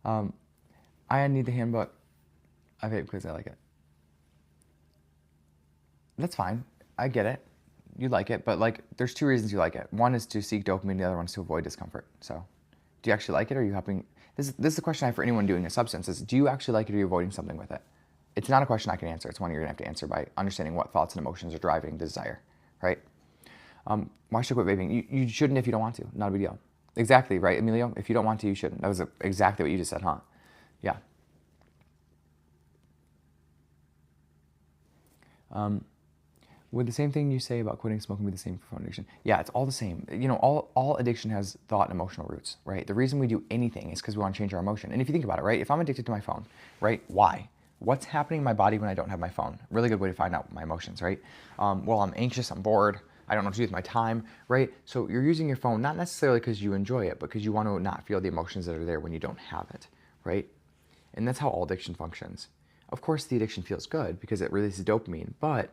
I need the handbook. I vape because I like it. That's fine. I get it. You like it, but like, there's two reasons you like it. One is to seek dopamine. The other one is to avoid discomfort. So, do you actually like it, or are you helping? This is the question I have for anyone doing a substance: is do you actually like it, or are you avoiding something with it? It's not a question I can answer. It's one you're gonna have to answer by understanding what thoughts and emotions are driving the desire, right? Why should I quit vaping? You shouldn't if you don't want to. Not a big deal. Exactly, right, Emilio? If you don't want to, you shouldn't. That was exactly what you just said, huh? Yeah. Would the same thing you say about quitting smoking be the same for phone addiction? Yeah, it's all the same. You know, all addiction has thought and emotional roots, right? The reason we do anything is because we want to change our emotion. And if you think about it, right, if I'm addicted to my phone, right, why? What's happening in my body when I don't have my phone? Really good way to find out my emotions, right? Well, I'm anxious, I'm bored, I don't know what to do with my time, right? So you're using your phone not necessarily because you enjoy it, but because you want to not feel the emotions that are there when you don't have it, right? And that's how all addiction functions. Of course, the addiction feels good because it releases dopamine, but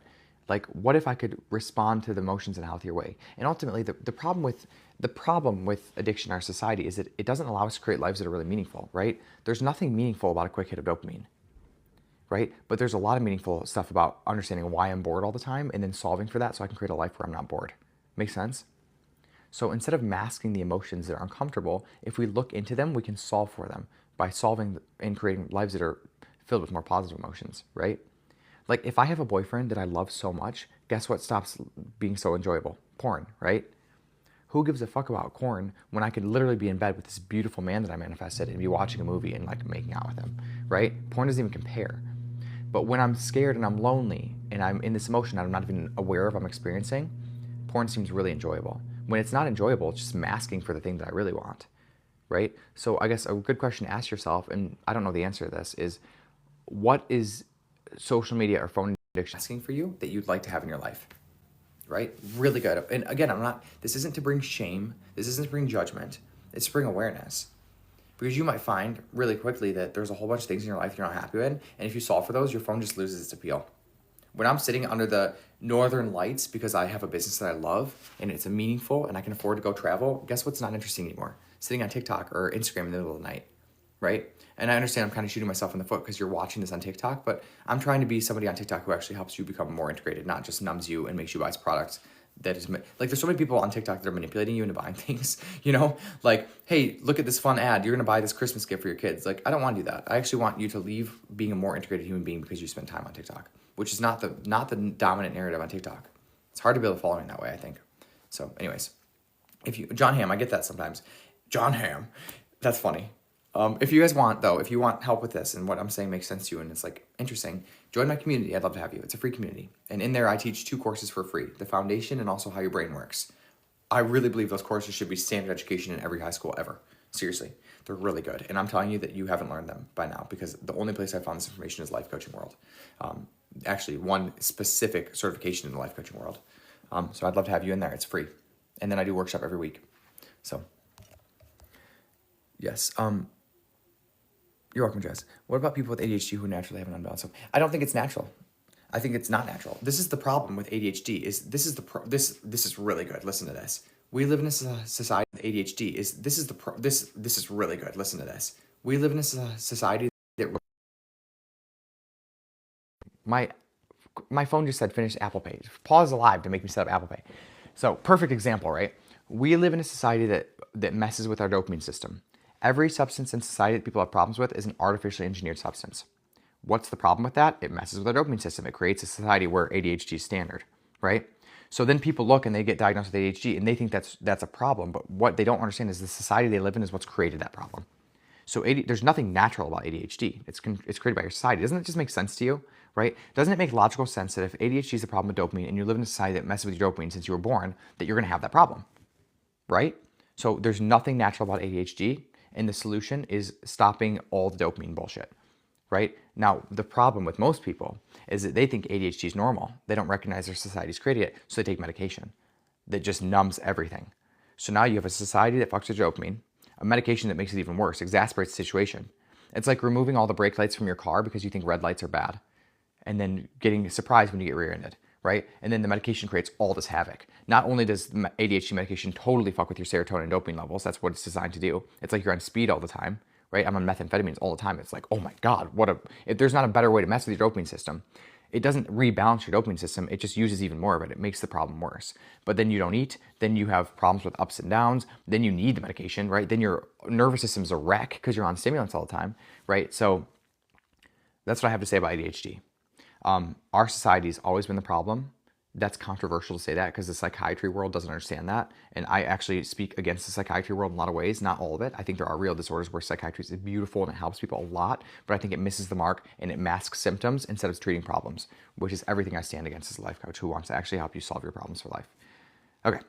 like, what if I could respond to the emotions in a healthier way? And ultimately, the problem with addiction in our society is that it doesn't allow us to create lives that are really meaningful, right? There's nothing meaningful about a quick hit of dopamine, right? But there's a lot of meaningful stuff about understanding why I'm bored all the time and then solving for that so I can create a life where I'm not bored. Make sense? So instead of masking the emotions that are uncomfortable, if we look into them, we can solve for them by solving and creating lives that are filled with more positive emotions, right? Like, if I have a boyfriend that I love so much, guess what stops being so enjoyable? Porn, right? Who gives a fuck about porn when I could literally be in bed with this beautiful man that I manifested and be watching a movie and like making out with him, right? Porn doesn't even compare. But when I'm scared and I'm lonely and I'm in this emotion that I'm not even aware of I'm experiencing, porn seems really enjoyable. When it's not enjoyable, it's just masking for the thing that I really want, right? So I guess a good question to ask yourself, and I don't know the answer to this, is what is social media or phone addiction asking for you that you'd like to have in your life, right? Really good. And again, this isn't to bring shame. This isn't to bring judgment. It's to bring awareness. Because you might find really quickly that there's a whole bunch of things in your life you're not happy with. And if you solve for those, your phone just loses its appeal. When I'm sitting under the northern lights because I have a business that I love and it's meaningful and I can afford to go travel, guess what's not interesting anymore? Sitting on TikTok or Instagram in the middle of the night, right? And I understand I'm kind of shooting myself in the foot because you're watching this on TikTok, but I'm trying to be somebody on TikTok who actually helps you become more integrated, not just numbs you and makes you buy products that is, like, there's so many people on TikTok that are manipulating you into buying things, you know? Like, hey, look at this fun ad. You're going to buy this Christmas gift for your kids. Like, I don't want to do that. I actually want you to leave being a more integrated human being because you spend time on TikTok, which is not the dominant narrative on TikTok. It's hard to be able to follow in that way, I think. So anyways, John Hamm, I get that sometimes. John Hamm, that's funny. If you guys want, though, if you want help with this and what I'm saying makes sense to you and it's like interesting, join my community. I'd love to have you. It's a free community. And in there, I teach 2 courses for free, the foundation and also how your brain works. I really believe those courses should be standard education in every high school ever. Seriously, they're really good. And I'm telling you that you haven't learned them by now because the only place I found this information is Life Coaching World. Actually, one specific certification in the life coaching world. So I'd love to have you in there. It's free. And then I do workshop every week. So, yes. You're welcome, Jess. What about people with ADHD who naturally have an unbalanced? I don't think it's natural. I think it's not natural. This is the problem with ADHD. This is really good. Listen to this. We live in a society with ADHD. This is really good. Listen to this. We live in a society that my phone just said finish Apple Pay. Pause alive to make me set up Apple Pay. So perfect example, right? We live in a society that messes with our dopamine system. Every substance in society that people have problems with is an artificially engineered substance. What's the problem with that? It messes with our dopamine system. It creates a society where ADHD is standard, right? So then people look and they get diagnosed with ADHD and they think that's a problem. But what they don't understand is the society they live in is what's created that problem. So there's nothing natural about ADHD. It's created by your society. Doesn't it just make sense to you, right? Doesn't it make logical sense that if ADHD is a problem with dopamine and you live in a society that messes with your dopamine since you were born, that you're going to have that problem, right? So there's nothing natural about ADHD, and the solution is stopping all the dopamine bullshit, right? Now, the problem with most people is that they think ADHD is normal. They don't recognize their society's created it, so they take medication that just numbs everything. So now you have a society that fucks with dopamine, a medication that makes it even worse, exasperates the situation. It's like removing all the brake lights from your car because you think red lights are bad, and then getting surprised when you get rear-ended, right? And then the medication creates all this havoc. Not only does the ADHD medication totally fuck with your serotonin and dopamine levels, that's what it's designed to do. It's like you're on speed all the time, right? I'm on methamphetamines all the time. It's like, oh my God, if there's not a better way to mess with your dopamine system. It doesn't rebalance your dopamine system. It just uses even more of it. It makes the problem worse. But then you don't eat. Then you have problems with ups and downs. Then you need the medication, right? Then your nervous system's a wreck because you're on stimulants all the time, right? So that's what I have to say about ADHD. Our society's always been the problem. That's controversial to say that because the psychiatry world doesn't understand that. And I actually speak against the psychiatry world in a lot of ways, not all of it. I think there are real disorders where psychiatry is beautiful and it helps people a lot, but I think it misses the mark and it masks symptoms instead of treating problems, which is everything I stand against as a life coach who wants to actually help you solve your problems for life. Okay.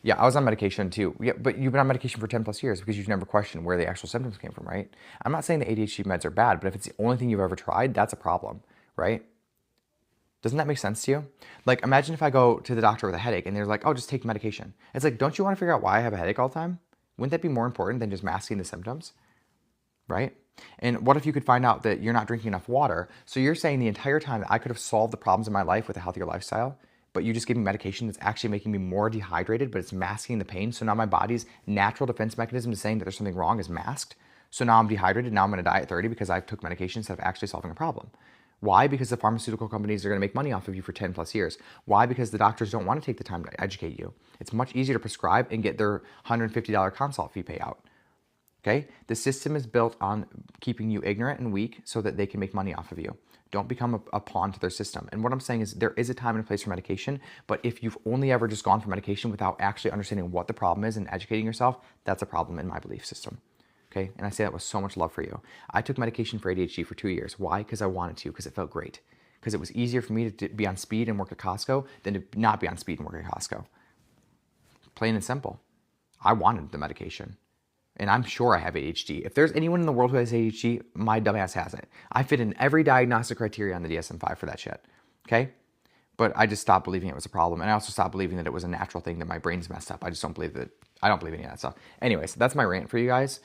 Yeah, I was on medication too. Yeah, but you've been on medication for 10 plus years because you've never questioned where the actual symptoms came from, right? I'm not saying the ADHD meds are bad, but if it's the only thing you've ever tried, that's a problem, right? Doesn't that make sense to you? Like, imagine if I go to the doctor with a headache and they're like, oh, just take medication. It's like, don't you want to figure out why I have a headache all the time? Wouldn't that be more important than just masking the symptoms? Right? And what if you could find out that you're not drinking enough water? So you're saying the entire time that I could have solved the problems in my life with a healthier lifestyle, but you just give me medication that's actually making me more dehydrated, but it's masking the pain. So now my body's natural defense mechanism is saying that there's something wrong is masked. So now I'm dehydrated. Now I'm going to die at 30 because I took medication instead of actually solving a problem. Why? Because the pharmaceutical companies are going to make money off of you for 10 plus years. Why? Because the doctors don't want to take the time to educate you. It's much easier to prescribe and get their $150 consult fee payout. Okay? The system is built on keeping you ignorant and weak so that they can make money off of you. Don't become a pawn to their system. And what I'm saying is there is a time and a place for medication, but if you've only ever just gone for medication without actually understanding what the problem is and educating yourself, that's a problem in my belief system. Okay, and I say that with so much love for you. I took medication for ADHD for 2 years. Why? Because I wanted to, because it felt great. Because it was easier for me to be on speed and work at Costco than to not be on speed and work at Costco. Plain and simple. I wanted the medication. And I'm sure I have ADHD. If there's anyone in the world who has ADHD, my dumbass has it. I fit in every diagnostic criteria on the DSM-5 for that shit. Okay? But I just stopped believing it was a problem. And I also stopped believing that it was a natural thing that my brain's messed up. I just don't believe that. I don't believe any of that stuff. Anyways, that's my rant for you guys.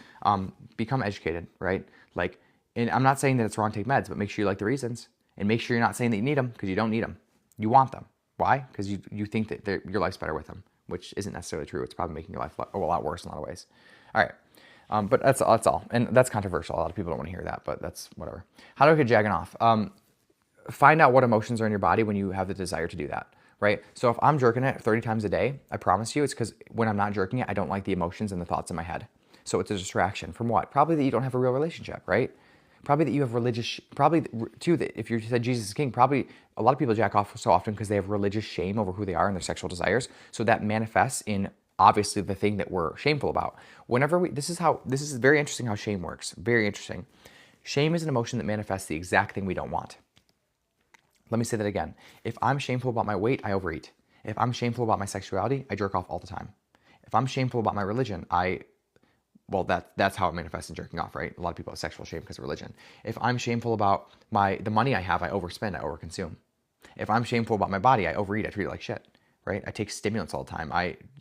Become educated, right? Like, and I'm not saying that it's wrong to take meds, but make sure you like the reasons. And make sure you're not saying that you need them because you don't need them. You want them. Why? Because you think that your life's better with them, which isn't necessarily true. It's probably making your life a lot worse in a lot of ways. All right. But that's all. And that's controversial. A lot of people don't want to hear that, but that's whatever. How do I get jagging off? Find out what emotions are in your body when you have the desire to do that, right? So if I'm jerking it 30 times a day, I promise you it's because when I'm not jerking it, I don't like the emotions and the thoughts in my head. So it's a distraction from what? Probably that you don't have a real relationship, right? Probably that you have religious, probably too, that if you said Jesus is king, probably a lot of people jack off so often because they have religious shame over who they are and their sexual desires. So that manifests in obviously the thing that we're shameful about. This is very interesting how shame works. Very interesting. Shame is an emotion that manifests the exact thing we don't want. Let me say that again. If I'm shameful about my weight, I overeat. If I'm shameful about my sexuality, I jerk off all the time. If I'm shameful about my religion, that's how it manifests in jerking off, right? A lot of people have sexual shame because of religion. If I'm shameful about the money I have, I overspend, I overconsume. If I'm shameful about my body, I overeat, I treat it like shit, right? I take stimulants all the time.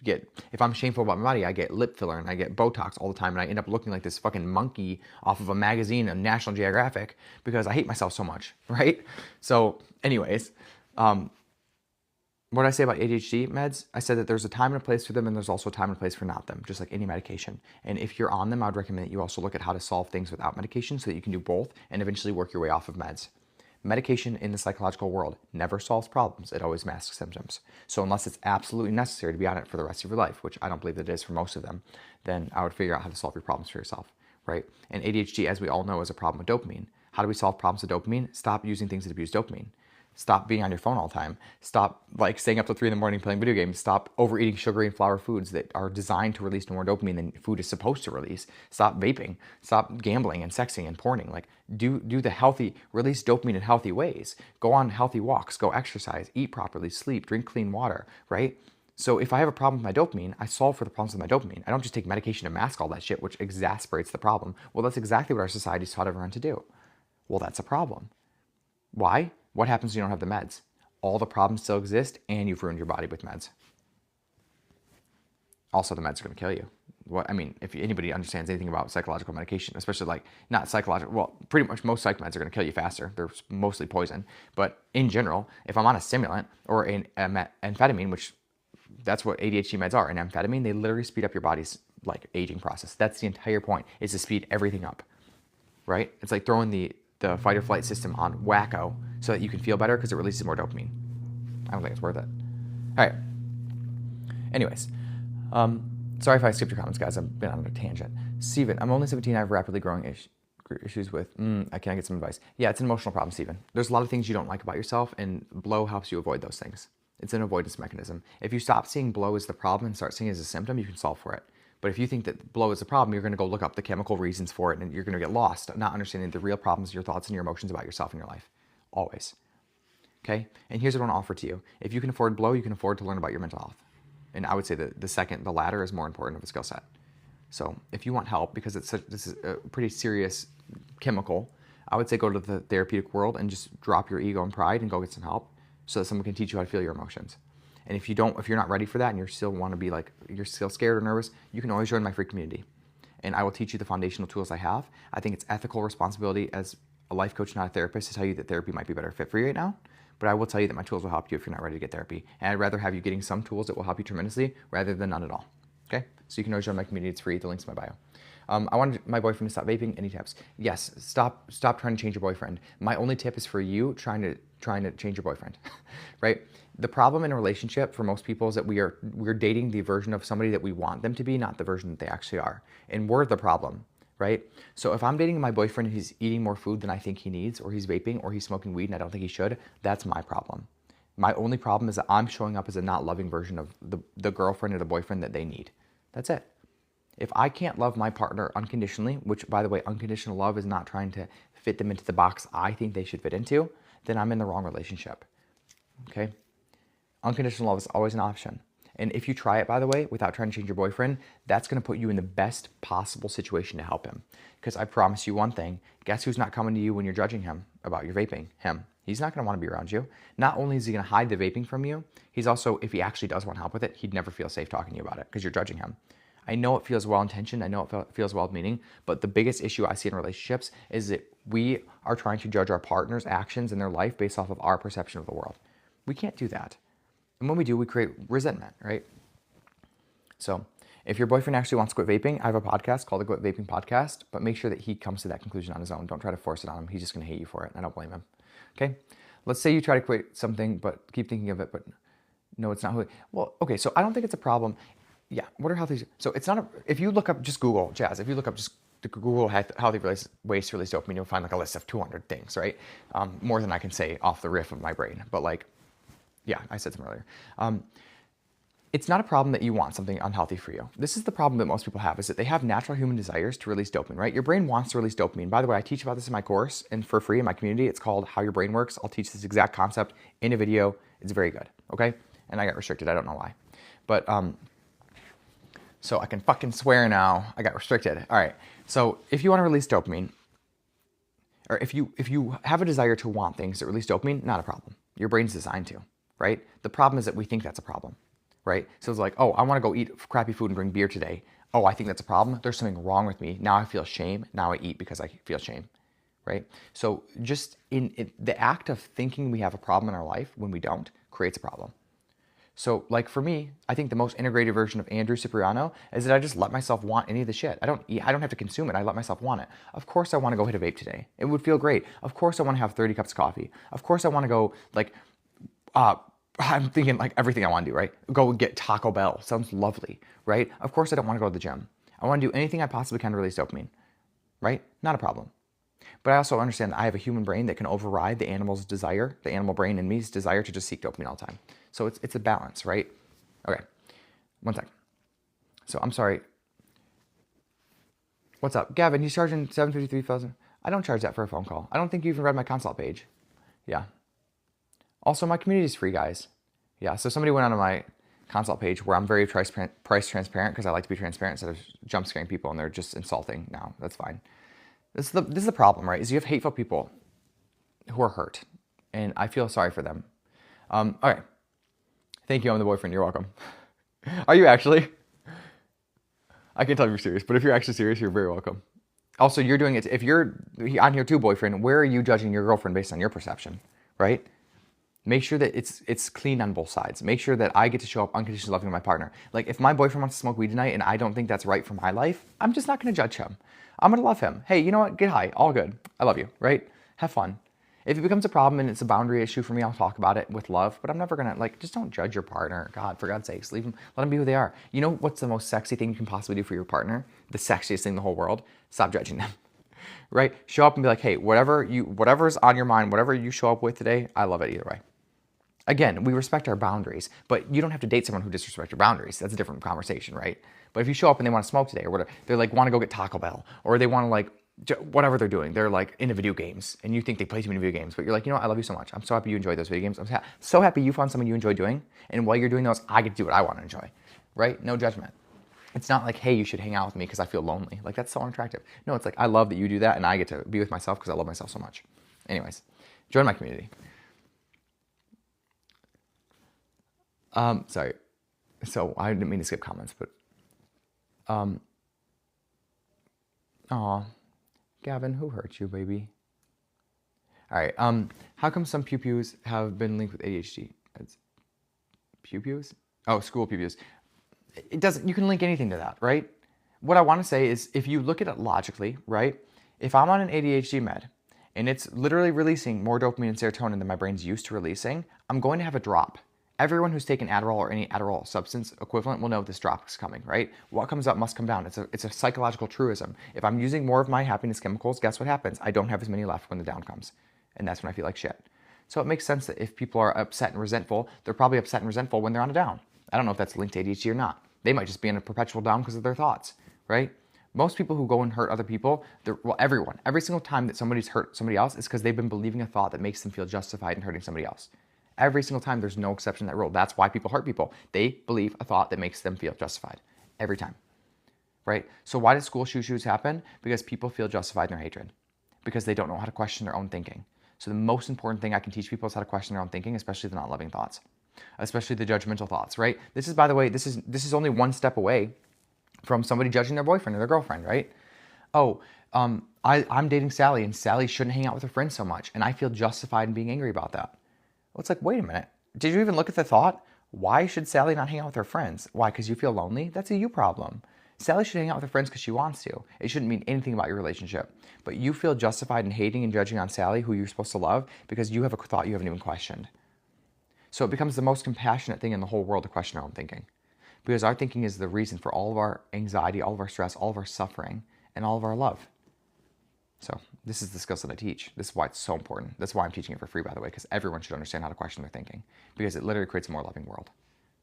If I'm shameful about my body, I get lip filler and I get Botox all the time, and I end up looking like this fucking monkey off of a magazine of National Geographic because I hate myself so much, right? So anyways, what did I say about ADHD meds? I said that there's a time and a place for them, and there's also a time and a place for not them, just like any medication. And if you're on them, I would recommend that you also look at how to solve things without medication so that you can do both and eventually work your way off of meds. Medication in the psychological world never solves problems. It always masks symptoms. So unless it's absolutely necessary to be on it for the rest of your life, which I don't believe that it is for most of them, then I would figure out how to solve your problems for yourself, right? And ADHD, as we all know, is a problem with dopamine. How do we solve problems with dopamine? Stop using things that abuse dopamine. Stop being on your phone all the time. Stop staying up till 3 a.m. playing video games. Stop overeating sugary and flour foods that are designed to release more dopamine than food is supposed to release. Stop vaping. Stop gambling and sexing and porning. Do the healthy, release dopamine in healthy ways. Go on healthy walks, go exercise, eat properly, sleep, drink clean water, right? So if I have a problem with my dopamine, I solve for the problems with my dopamine. I don't just take medication to mask all that shit, which exacerbates the problem. Well, that's exactly what our society's taught everyone to do. Well, that's a problem. Why? What happens when you don't have the meds? All the problems still exist, and you've ruined your body with meds. Also, the meds are going to kill you. If anybody understands anything about psychological medication, especially not psychological, well, pretty much most psych meds are going to kill you faster. They're mostly poison. But in general, if I'm on a stimulant or an amphetamine, which that's what ADHD meds are, an amphetamine, they literally speed up your body's aging process. That's the entire point, is to speed everything up, right? It's like throwing the fight or flight system on wacko so that you can feel better because it releases more dopamine. I don't think it's worth it. All right. Anyways, sorry if I skipped your comments, guys. I've been on a tangent. Steven, I'm only 17. I have rapidly growing issues with, can I get some advice? Yeah, it's an emotional problem, Steven. There's a lot of things you don't like about yourself, and blow helps you avoid those things. It's an avoidance mechanism. If you stop seeing blow as the problem and start seeing it as a symptom, you can solve for it. But if you think that blow is a problem, you're going to go look up the chemical reasons for it, and you're going to get lost, not understanding the real problems, your thoughts, and your emotions about yourself and your life. Always. Okay? And here's what I want to offer to you. If you can afford blow, you can afford to learn about your mental health. And I would say that the latter is more important of a skill set. So if you want help, because this is a pretty serious chemical, I would say go to the therapeutic world and just drop your ego and pride and go get some help so that someone can teach you how to feel your emotions. And if you're not ready for that and you still want to be you're still scared or nervous, you can always join my free community. And I will teach you the foundational tools I have. I think it's ethical responsibility as a life coach, not a therapist, to tell you that therapy might be a better fit for you right now. But I will tell you that my tools will help you if you're not ready to get therapy. And I'd rather have you getting some tools that will help you tremendously rather than none at all. Okay? So you can always join my community. It's free. The link's in my bio. I wanted my boyfriend to stop vaping. Any tips? Yes. Stop trying to change your boyfriend. My only tip is for you trying to change your boyfriend, right? The problem in a relationship for most people is that we're dating the version of somebody that we want them to be, not the version that they actually are. And we're the problem, right? So if I'm dating my boyfriend and he's eating more food than I think he needs, or he's vaping, or he's smoking weed and I don't think he should, that's my problem. My only problem is that I'm showing up as a not loving version of the girlfriend or the boyfriend that they need. That's it. If I can't love my partner unconditionally, which, by the way, unconditional love is not trying to fit them into the box I think they should fit into, then I'm in the wrong relationship, okay? Unconditional love is always an option. And if you try it, by the way, without trying to change your boyfriend, that's going to put you in the best possible situation to help him. Because I promise you one thing, guess who's not coming to you when you're judging him about your vaping? Him. He's not going to want to be around you. Not only is he going to hide the vaping from you, he's also, if he actually does want help with it, he'd never feel safe talking to you about it because you're judging him. I know it feels well-intentioned. I know it feels well-meaning, but the biggest issue I see in relationships is that we are trying to judge our partner's actions in their life based off of our perception of the world. We can't do that. And when we do, we create resentment, right? So if your boyfriend actually wants to quit vaping, I have a podcast called the Quit Vaping Podcast, but make sure that he comes to that conclusion on his own. Don't try to force it on him. He's just going to hate you for it. And I don't blame him. Okay? Let's say you try to quit something, but keep thinking of it, but no, it's not who. Well, okay, so I don't think it's a problem. Yeah, what are healthy? So it's not if you look up, just Google, Jazz, if you look up just Google healthy ways to release dopamine, you'll find a list of 200 things, right? More than I can say off the riff of my brain, but yeah, I said some earlier. It's not a problem that you want something unhealthy for you. This is the problem that most people have, is that they have natural human desires to release dopamine, right? Your brain wants to release dopamine. By the way, I teach about this in my course and for free in my community. It's called How Your Brain Works. I'll teach this exact concept in a video. It's very good, okay? And I got restricted. I don't know why. But, so I can fucking swear now. I got restricted. All right. So if you want to release dopamine, or if you have a desire to want things that release dopamine, not a problem. Your brain's designed to. right? The problem is that we think that's a problem, right? So it's like, oh, I want to go eat crappy food and drink beer today. Oh, I think that's a problem. There's something wrong with me. Now I feel shame. Now I eat because I feel shame, right? So just in the act of thinking we have a problem in our life when we don't creates a problem. So like for me, I think the most integrated version of Andrew Cipriano is that I just let myself want any of the shit. I don't have to consume it. I let myself want it. Of course I want to go hit a vape today. It would feel great. Of course I want to have 30 cups of coffee. Of course I want to go like, I'm thinking like everything I want to do, right? Go get Taco Bell. Sounds lovely, right? Of course I don't want to go to the gym. I want to do anything I possibly can to release dopamine, right? Not a problem. But I also understand that I have a human brain that can override the animal's desire, the animal brain in me's desire to just seek dopamine all the time. So it's a balance, right? Okay, one sec. So I'm sorry. What's up? Gavin, he's charging $753,000. I don't charge that for a phone call. I don't think you even read my consult page. Yeah. Also, my community is free, guys. Yeah, so somebody went on my consult page where I'm very price transparent because I like to be transparent instead of jump scaring people and they're just insulting. No, that's fine. This is the problem, right? Is you have hateful people who are hurt, and I feel sorry for them. All right. Thank you, I'm the boyfriend. You're welcome. Are you actually? I can tell if you're serious, but if you're actually serious, you're very welcome. Also, you're doing it. If you're on here too, boyfriend, where are you judging your girlfriend based on your perception, right? Make sure that it's clean on both sides. Make sure that I get to show up unconditionally loving to my partner. Like if my boyfriend wants to smoke weed tonight and I don't think that's right for my life, I'm just not going to judge him. I'm going to love him. Hey, you know what? Get high. All good. I love you, right? Have fun. If it becomes a problem and it's a boundary issue for me, I'll talk about it with love, but I'm never going to like, just don't judge your partner. God, for God's sakes, leave them, let them be who they are. You know what's the most sexy thing you can possibly do for your partner? The sexiest thing in the whole world? Stop judging them, right? Show up and be like, hey, whatever's on your mind, whatever you show up with today, I love it either way. Again, we respect our boundaries, but you don't have to date someone who disrespects your boundaries. That's a different conversation, right? But if you show up and they want to smoke today or whatever, they're like, want to go get Taco Bell, or they want to like, whatever they're doing, they're like into video games and you think they play too many video games, but you're like, you know what? I love you so much. I'm so happy you enjoy those video games. I'm so happy you found something you enjoy doing. And while you're doing those, I get to do what I want to enjoy, right? No judgment. It's not like, hey, you should hang out with me because I feel lonely. Like that's so unattractive. No, it's like, I love that you do that and I get to be with myself because I love myself so much. Anyways, join my community. Sorry. So I didn't mean to skip comments, but, aw, Gavin, who hurt you, baby? All right. How come some pew-pews have been linked with ADHD? It's pew-pews? Oh, school pew-pews. It doesn't, you can link anything to that, right? What I want to say is if you look at it logically, right? If I'm on an ADHD med and it's literally releasing more dopamine and serotonin than my brain's used to releasing, I'm going to have a drop. Everyone who's taken Adderall or any Adderall substance equivalent will know this drop is coming, right? What comes up must come down. It's a psychological truism. If I'm using more of my happiness chemicals, guess what happens? I don't have as many left when the down comes. And that's when I feel like shit. So it makes sense that if people are upset and resentful, they're probably upset and resentful when they're on a down. I don't know if that's linked to ADHD or not. They might just be in a perpetual down because of their thoughts, right? Most people who go and hurt other people, every single time that somebody's hurt somebody else is because they've been believing a thought that makes them feel justified in hurting somebody else. Every single time, there's no exception to that rule. That's why people hurt people. They believe a thought that makes them feel justified. Every time, right? So why do school shoo-shoos happen? Because people feel justified in their hatred. Because they don't know how to question their own thinking. So the most important thing I can teach people is how to question their own thinking, especially the not loving thoughts. Especially the judgmental thoughts, right? This is, by the way, this is only one step away from somebody judging their boyfriend or their girlfriend, right? Oh, I'm dating Sally and Sally shouldn't hang out with her friends so much. And I feel justified in being angry about that. Well, it's like, wait a minute. Did you even look at the thought? Why should Sally not hang out with her friends? Why? Because you feel lonely? That's a you problem. Sally should hang out with her friends because she wants to. It shouldn't mean anything about your relationship. But you feel justified in hating and judging on Sally, who you're supposed to love, because you have a thought you haven't even questioned. So it becomes the most compassionate thing in the whole world to question our own thinking. Because our thinking is the reason for all of our anxiety, all of our stress, all of our suffering, and all of our love. So this is the skills that I teach. This is why it's so important. That's why I'm teaching it for free, by the way, because everyone should understand how to question their thinking, because it literally creates a more loving world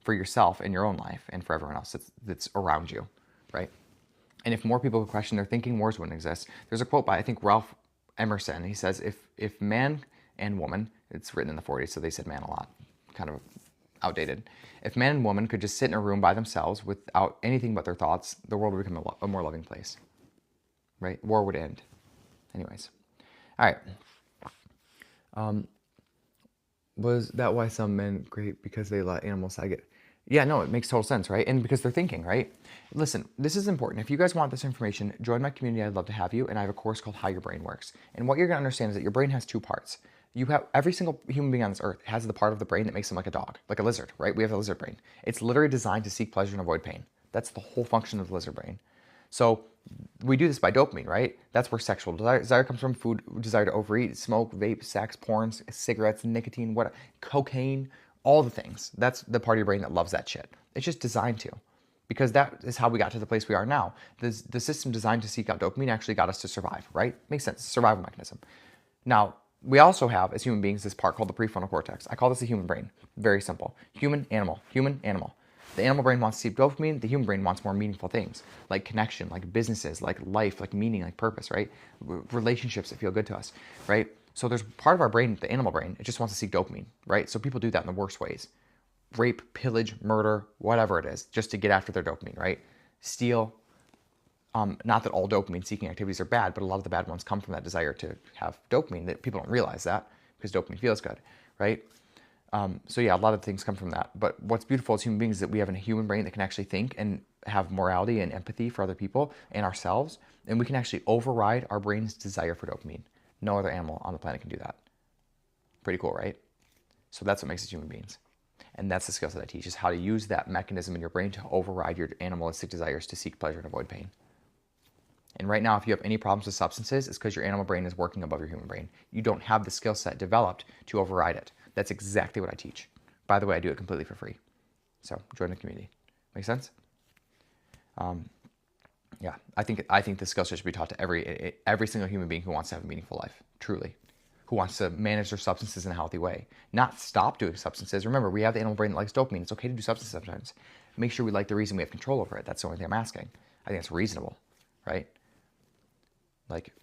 for yourself in your own life and for everyone else that's around you, right? And if more people would question their thinking, wars wouldn't exist. There's a quote by, I think, Ralph Emerson. He says, if man and woman, it's written in the 40s, so they said man a lot, kind of outdated. If man and woman could just sit in a room by themselves without anything but their thoughts, the world would become a more loving place, right? War would end. Anyways, all right. Was that why some men great because they let animals sag it? Yeah, no, it makes total sense, right? And because they're thinking, right? Listen, this is important. If you guys want this information, join my community. I'd love to have you. And I have a course called How Your Brain Works. And what you're going to understand is that your brain has two parts. You have every single human being on this earth has the part of the brain that makes them like a dog, like a lizard, right? We have a lizard brain. It's literally designed to seek pleasure and avoid pain. That's the whole function of the lizard brain. So we do this by dopamine, right? That's where sexual desire comes from. Food desire to overeat, smoke, vape, sex, porn, cigarettes, nicotine, what, cocaine, all the things. That's the part of your brain that loves that shit. It's just designed to, because that is how we got to the place we are now. The system designed to seek out dopamine actually got us to survive, right? Makes sense. Survival mechanism. Now, we also have, as human beings, this part called the prefrontal cortex. I call this the human brain. Very simple. Human, animal. Human, animal. The animal brain wants to see dopamine. The human brain wants more meaningful things, like connection, like businesses, like life, like meaning, like purpose, right? Relationships that feel good to us, right? So there's part of our brain, the animal brain, it just wants to seek dopamine, right? So people do that in the worst ways. Rape, pillage, murder, whatever it is, just to get after their dopamine, right? Steal. Not that all dopamine-seeking activities are bad, but a lot of the bad ones come from that desire to have dopamine that people don't realize that because dopamine feels good, right? So yeah, a lot of things come from that. But what's beautiful as human beings is that we have a human brain that can actually think and have morality and empathy for other people and ourselves, and we can actually override our brain's desire for dopamine. No other animal on the planet can do that. Pretty cool, right? So that's what makes us human beings. And that's the skills that I teach, is how to use that mechanism in your brain to override your animalistic desires to seek pleasure and avoid pain. And right now, if you have any problems with substances, it's because your animal brain is working above your human brain. You don't have the skill set developed to override it. That's exactly what I teach. By the way, I do it completely for free. So join the community. Make sense? Yeah, I think the skill set should be taught to every single human being who wants to have a meaningful life, truly, who wants to manage their substances in a healthy way, not stop doing substances. Remember, we have the animal brain that likes dopamine. It's okay to do substances sometimes. Make sure we like the reason we have control over it. That's the only thing I'm asking. I think it's reasonable, right? Like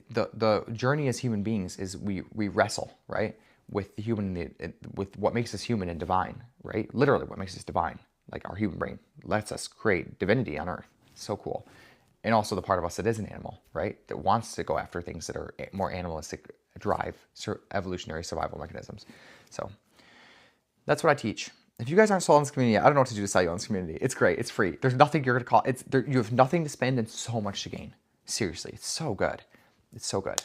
the journey as human beings is we wrestle, right, with the human, with what makes us human and divine, right? Literally what makes us divine. Like our human brain lets us create divinity on earth. So cool. And also the part of us that is an animal, right? That wants to go after things that are more animalistic drive, evolutionary survival mechanisms. So that's what I teach. If you guys aren't sold on this community, I don't know what to do to sell you on this community. It's great. It's free. There's nothing you're going to call. You have nothing to spend and so much to gain. Seriously, it's so good. It's so good.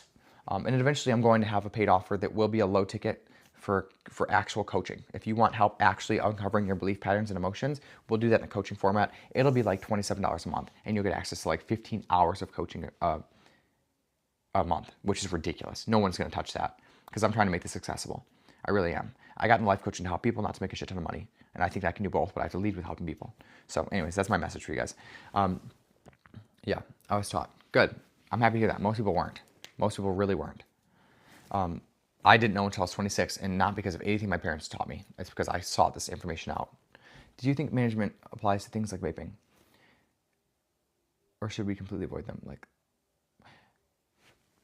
And then eventually I'm going to have a paid offer that will be a low ticket for actual coaching. If you want help actually uncovering your belief patterns and emotions, we'll do that in a coaching format. It'll be like $27 a month, and you'll get access to like 15 hours of coaching a month, which is ridiculous. No one's going to touch that because I'm trying to make this accessible. I really am. I got in life coaching to help people, not to make a shit ton of money. And I think I can do both, but I have to lead with helping people. So anyways, that's my message for you guys. Yeah, I was taught. Good. I'm happy to hear that. Most people weren't. Most people really weren't. I didn't know until I was 26, and not because of anything my parents taught me. It's because I sought this information out. Do you think management applies to things like vaping? Or should we completely avoid them? Like,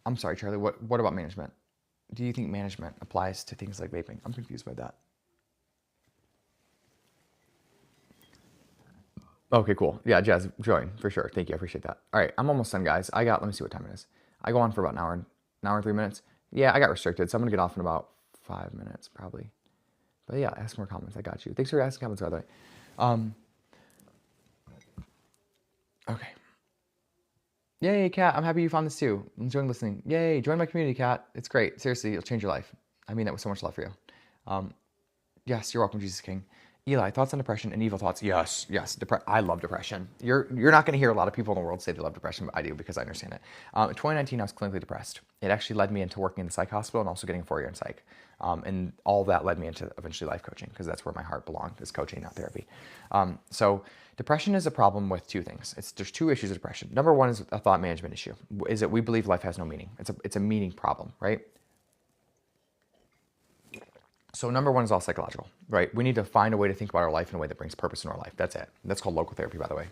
I'm sorry, Charlie, what about management? Do you think management applies to things like vaping? I'm confused by that. Okay, cool. Yeah, Jazz, join for sure. Thank you. I appreciate that. All right, I'm almost done, guys. Let me see what time it is. I go on for about an hour and 3 minutes. Yeah, I got restricted, so I'm gonna get off in about 5 minutes probably. But yeah, ask more comments. I got you. Thanks for asking comments, by the way. Okay. Yay, Kat. I'm happy you found this too. I'm enjoying listening. Yay, join my community, Kat. It's great. Seriously, it'll change your life. I mean that with so much love for you. Yes, you're welcome, Jesus King. Eli, thoughts on depression and evil thoughts? Yes. I love depression. You're not going to hear a lot of people in the world say they love depression, but I do because I understand it. In 2019, I was clinically depressed. It actually led me into working in the psych hospital and also getting a 4-year in psych. And all of that led me into eventually life coaching because that's where my heart belonged, is coaching, not therapy. So depression is a problem with two things. There's two issues of depression. Number one is a thought management issue, is that we believe life has no meaning. It's a meaning problem, right? So number one is all psychological, right? We need to find a way to think about our life in a way that brings purpose in our life. That's it. That's called logotherapy, by the way.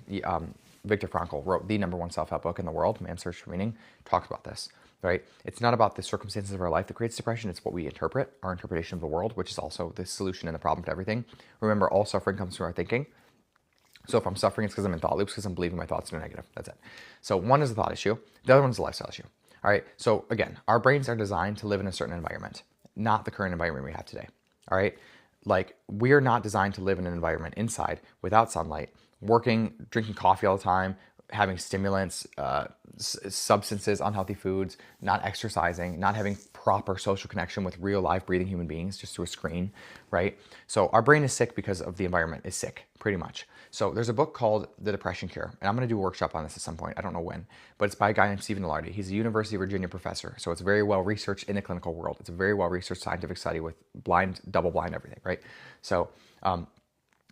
Viktor Frankl wrote the number one self-help book in the world, Man's Search for Meaning, talks about this, right? It's not about the circumstances of our life that creates depression. It's what we interpret, our interpretation of the world, which is also the solution and the problem to everything. Remember, all suffering comes from our thinking. So if I'm suffering, it's because I'm in thought loops, because I'm believing my thoughts are negative. That's it. So one is a thought issue. The other one is a lifestyle issue. All right. So again, our brains are designed to live in a certain environment. not the current environment we have today. All right. Like, we're not designed to live in an environment inside without sunlight, working, drinking coffee all the time, having stimulants, substances, unhealthy foods, not exercising, not having proper social connection with real live breathing human beings, just through a screen, right? So our brain is sick because of the environment is sick, pretty much. So there's a book called The Depression Cure, and I'm going to do a workshop on this at some point. I don't know when, but it's by a guy named Stephen Ilardi. He's a University of Virginia professor, so it's very well researched in the clinical world. It's a very well researched scientific study with blind, double blind, everything, right? So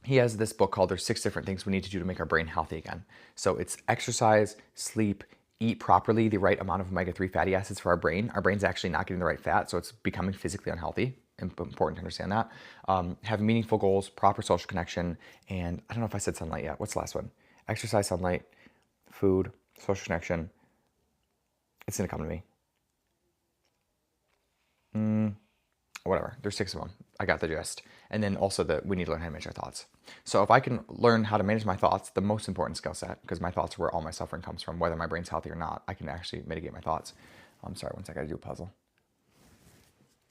he has this book called There's 6 different things we need to do to make our brain healthy again. So it's exercise, sleep, eat properly, the right amount of omega-3 fatty acids for our brain. Our brain's actually not getting the right fat, so it's becoming physically unhealthy. Important to understand that. Have meaningful goals, proper social connection, and I don't know if I said sunlight yet. What's the last one? Exercise, sunlight, food, social connection. It's gonna come to me. Whatever. There's 6 of them. I got the gist. And then also we need to learn how to manage our thoughts. So if I can learn how to manage my thoughts, the most important skill set, because my thoughts are where all my suffering comes from, whether my brain's healthy or not, I can actually mitigate my thoughts. I'm sorry, one second, I gotta do a puzzle.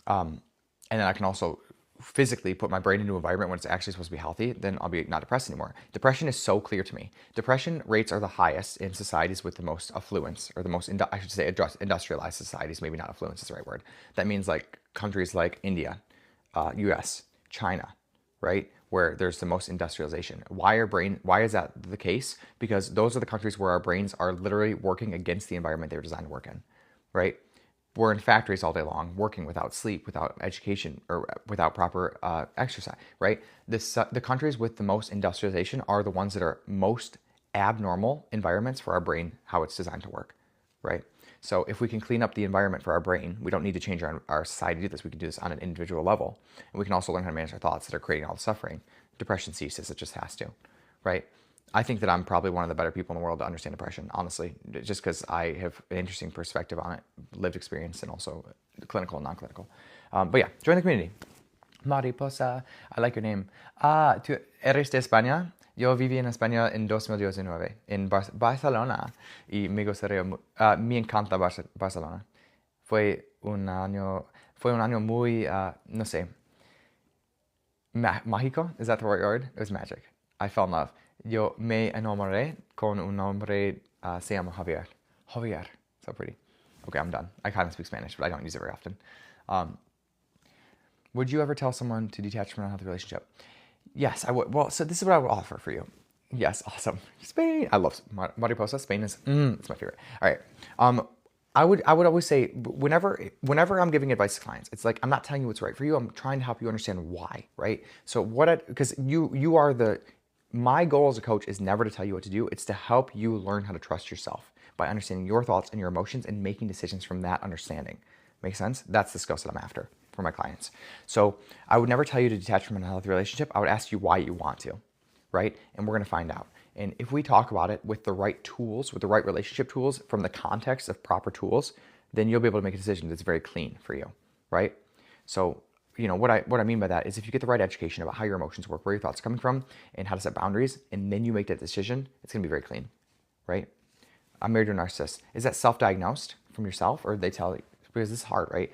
And then I can also physically put my brain into an environment when it's actually supposed to be healthy, then I'll be not depressed anymore. Depression is so clear to me. Depression rates are the highest in societies with the most affluence, or the most, I should say, industrialized societies, maybe not affluence is the right word. That means like countries like India, US, China, right? Where there's the most industrialization. Why is that the case? Because those are the countries where our brains are literally working against the environment they were designed to work in, right? We're in factories all day long, working without sleep, without education, or without proper exercise, right? The countries with the most industrialization are the ones that are most abnormal environments for our brain, how it's designed to work, right? So if we can clean up the environment for our brain, we don't need to change our society to do this. We can do this on an individual level. And we can also learn how to manage our thoughts that are creating all the suffering. Depression ceases, it just has to, right? I think that I'm probably one of the better people in the world to understand depression, honestly, just because I have an interesting perspective on it, lived experience, and also clinical and non-clinical. But yeah, join the community. Mariposa, I like your name. ¿Tú eres de España? Yo viví en España en 2019, en Barcelona, y me gustaría, me encanta Barcelona. Fue un año muy, no sé, mágico, is that the right word? It was magic. I fell in love. Yo me enamoré con un hombre, se llama Javier. Javier, so pretty. Okay, I'm done. I kind of speak Spanish, but I don't use it very often. Would you ever tell someone to detach from an unhealthy relationship? Yes, I would. Well, so this is what I would offer for you. Yes, awesome. Spain. I love Mariposa. Spain is, it's my favorite. All right. I would always say, whenever I'm giving advice to clients, it's like, I'm not telling you what's right for you. I'm trying to help you understand why, right? So because you are my goal as a coach is never to tell you what to do. It's to help you learn how to trust yourself by understanding your thoughts and your emotions and making decisions from that understanding. Make sense? That's the skill set I'm after for my clients. So I would never tell you to detach from an unhealthy relationship. I would ask you why you want to, right? And we're going to find out. And if we talk about it with the right tools, with the right relationship tools, from the context of proper tools, then you'll be able to make a decision that's very clean for you, right? So, what I mean by that is if you get the right education about how your emotions work, where your thoughts are coming from, and how to set boundaries, and then you make that decision, it's going to be very clean, right? I'm married to a narcissist. Is that self-diagnosed from yourself, or they tell you? Because this is hard, right?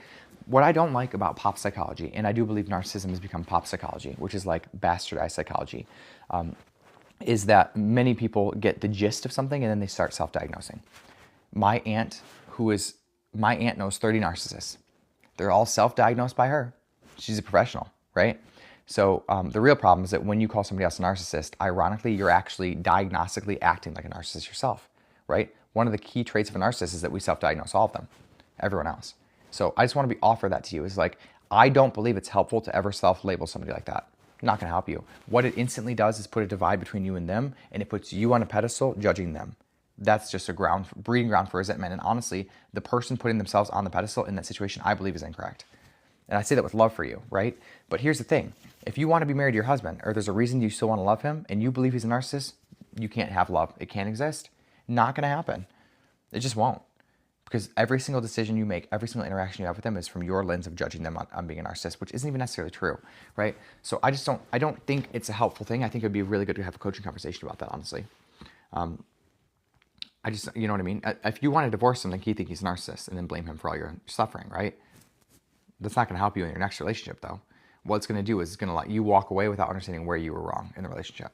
What I don't like about pop psychology, and I do believe narcissism has become pop psychology, which is like bastardized psychology, is that many people get the gist of something and then they start self-diagnosing. My aunt knows 30 narcissists. They're all self-diagnosed by her. She's a professional, right? So the real problem is that when you call somebody else a narcissist, ironically, you're actually diagnostically acting like a narcissist yourself, right? One of the key traits of a narcissist is that we self-diagnose all of them, everyone else. So I just want to offer that to you. Is like, I don't believe it's helpful to ever self-label somebody like that. Not going to help you. What it instantly does is put a divide between you and them, and it puts you on a pedestal judging them. That's just a breeding ground for resentment. And honestly, the person putting themselves on the pedestal in that situation, I believe, is incorrect. And I say that with love for you, right? But here's the thing. If you want to be married to your husband, or there's a reason you still want to love him, and you believe he's a narcissist, you can't have love. It can't exist. Not going to happen. It just won't. Because every single decision you make, every single interaction you have with them is from your lens of judging them on being a narcissist, which isn't even necessarily true, right? So I don't think it's a helpful thing. I think it'd be really good to have a coaching conversation about that, honestly. You know what I mean? If you want to divorce him, then you think he's a narcissist and then blame him for all your suffering, right? That's not going to help you in your next relationship, though. What it's going to do is it's going to let you walk away without understanding where you were wrong in the relationship.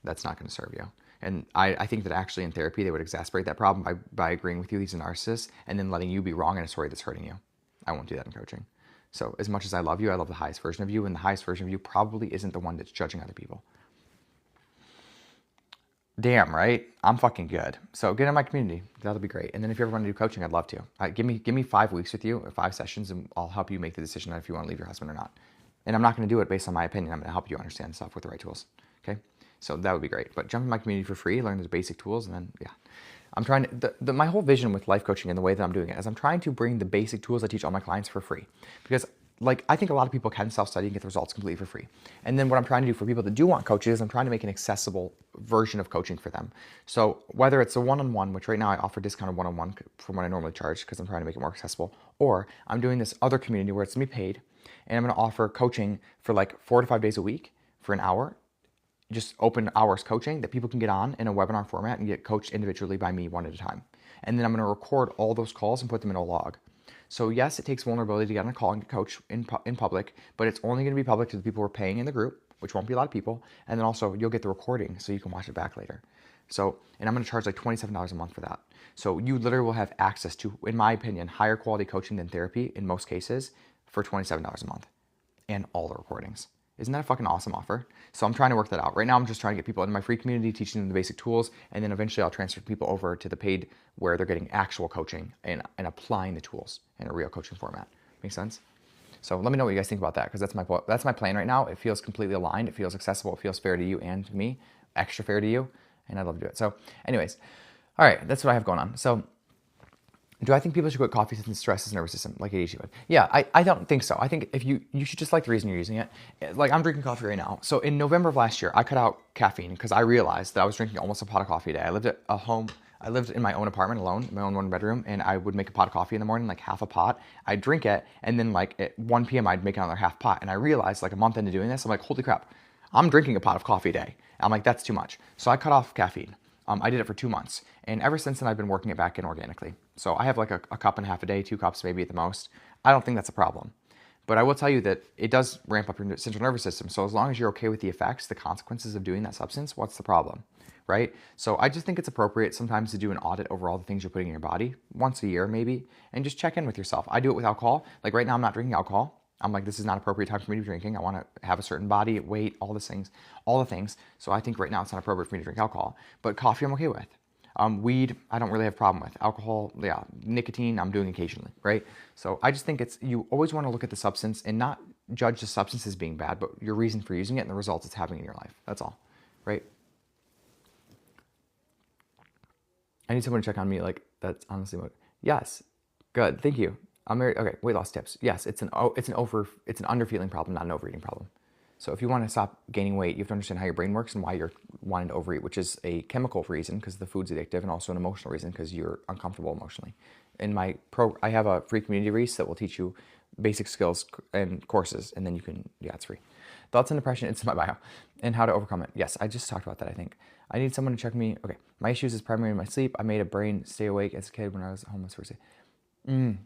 That's not going to serve you. And I think that actually in therapy, they would exacerbate that problem by agreeing with you he's a narcissist and then letting you be wrong in a story that's hurting you. I won't do that in coaching. So as much as I love you, I love the highest version of you, and the highest version of you probably isn't the one that's judging other people. Damn, right? I'm fucking good. So get in my community. That'll be great. And then if you ever want to do coaching, I'd love to. Give me 5 weeks with you, or 5 sessions, and I'll help you make the decision on if you want to leave your husband or not. And I'm not going to do it based on my opinion. I'm going to help you understand stuff with the right tools. Okay? So that would be great. But jump in my community for free, learn the basic tools, and then, yeah. I'm trying to, my whole vision with life coaching and the way that I'm doing it is I'm trying to bring the basic tools I teach all my clients for free. Because I think a lot of people can self-study and get the results completely for free. And then what I'm trying to do for people that do want coaches, I'm trying to make an accessible version of coaching for them. So whether it's a one-on-one, which right now I offer discounted one-on-one from what I normally charge because I'm trying to make it more accessible, or I'm doing this other community where it's going to be paid, and I'm going to offer coaching for like 4 to 5 days a week for an hour, just open hours coaching that people can get on in a webinar format and get coached individually by me one at a time. And then I'm going to record all those calls and put them in a log. So yes, it takes vulnerability to get on a call and get coached in public, but it's only going to be public to the people who are paying in the group, which won't be a lot of people. And then also you'll get the recording so you can watch it back later. So, and I'm going to charge like $27 a month for that. So you literally will have access to, in my opinion, higher quality coaching than therapy in most cases for $27 a month and all the recordings. Isn't that a fucking awesome offer? So I'm trying to work that out. Right now, I'm just trying to get people into my free community, teaching them the basic tools, and then eventually I'll transfer people over to the paid where they're getting actual coaching and applying the tools in a real coaching format. Make sense? So let me know what you guys think about that, because that's my plan right now. It feels completely aligned. It feels accessible. It feels fair to you and to me, extra fair to you, and I'd love to do it. So anyways, all right, that's what I have going on. So do I think people should quit coffee since it stresses the nervous system like ADHD would? Yeah, I don't think so. I think if you should just like the reason you're using it. Like I'm drinking coffee right now. So in November of last year, I cut out caffeine because I realized that I was drinking almost a pot of coffee a day. I lived in my own apartment alone, in my own 1-bedroom, and I would make a pot of coffee in the morning, like half a pot. I'd drink it, and then like at 1 p.m. I'd make another half pot. And I realized like a month into doing this, I'm like, holy crap, I'm drinking a pot of coffee a day. I'm like, that's too much. So I cut off caffeine. I did it for 2 months. And ever since then, I've been working it back in organically. So I have like a cup and a half a day, 2 cups maybe at the most. I don't think that's a problem. But I will tell you that it does ramp up your central nervous system. So as long as you're okay with the effects, the consequences of doing that substance, what's the problem, right? So I just think it's appropriate sometimes to do an audit over all the things you're putting in your body, once a year maybe, and just check in with yourself. I do it with alcohol. Like right now, I'm not drinking alcohol. I'm like, this is not appropriate time for me to be drinking. I want to have a certain body, weight, all the things. So I think right now it's not appropriate for me to drink alcohol. But coffee, I'm okay with. Weed, I don't really have a problem with. Alcohol, yeah. Nicotine, I'm doing occasionally, right? So I just think you always want to look at the substance and not judge the substance as being bad, but your reason for using it and the results it's having in your life. That's all, right? I need someone to check on me. Like, that's honestly what. Yes, good, thank you. I'm married. Okay, weight loss tips. Yes, it's an underfeeling problem, not an overeating problem. So if you want to stop gaining weight, you have to understand how your brain works and why you're wanting to overeat, which is a chemical reason because the food's addictive, and also an emotional reason because you're uncomfortable emotionally. In I have a free community Reese that will teach you basic skills and courses, and then you can, yeah, it's free. Thoughts on depression, it's in my bio. And how to overcome it. Yes, I just talked about that, I think. I need someone to check me. Okay, my issues is primarily in my sleep. I made a brain stay awake as a kid when I was homeless for a day.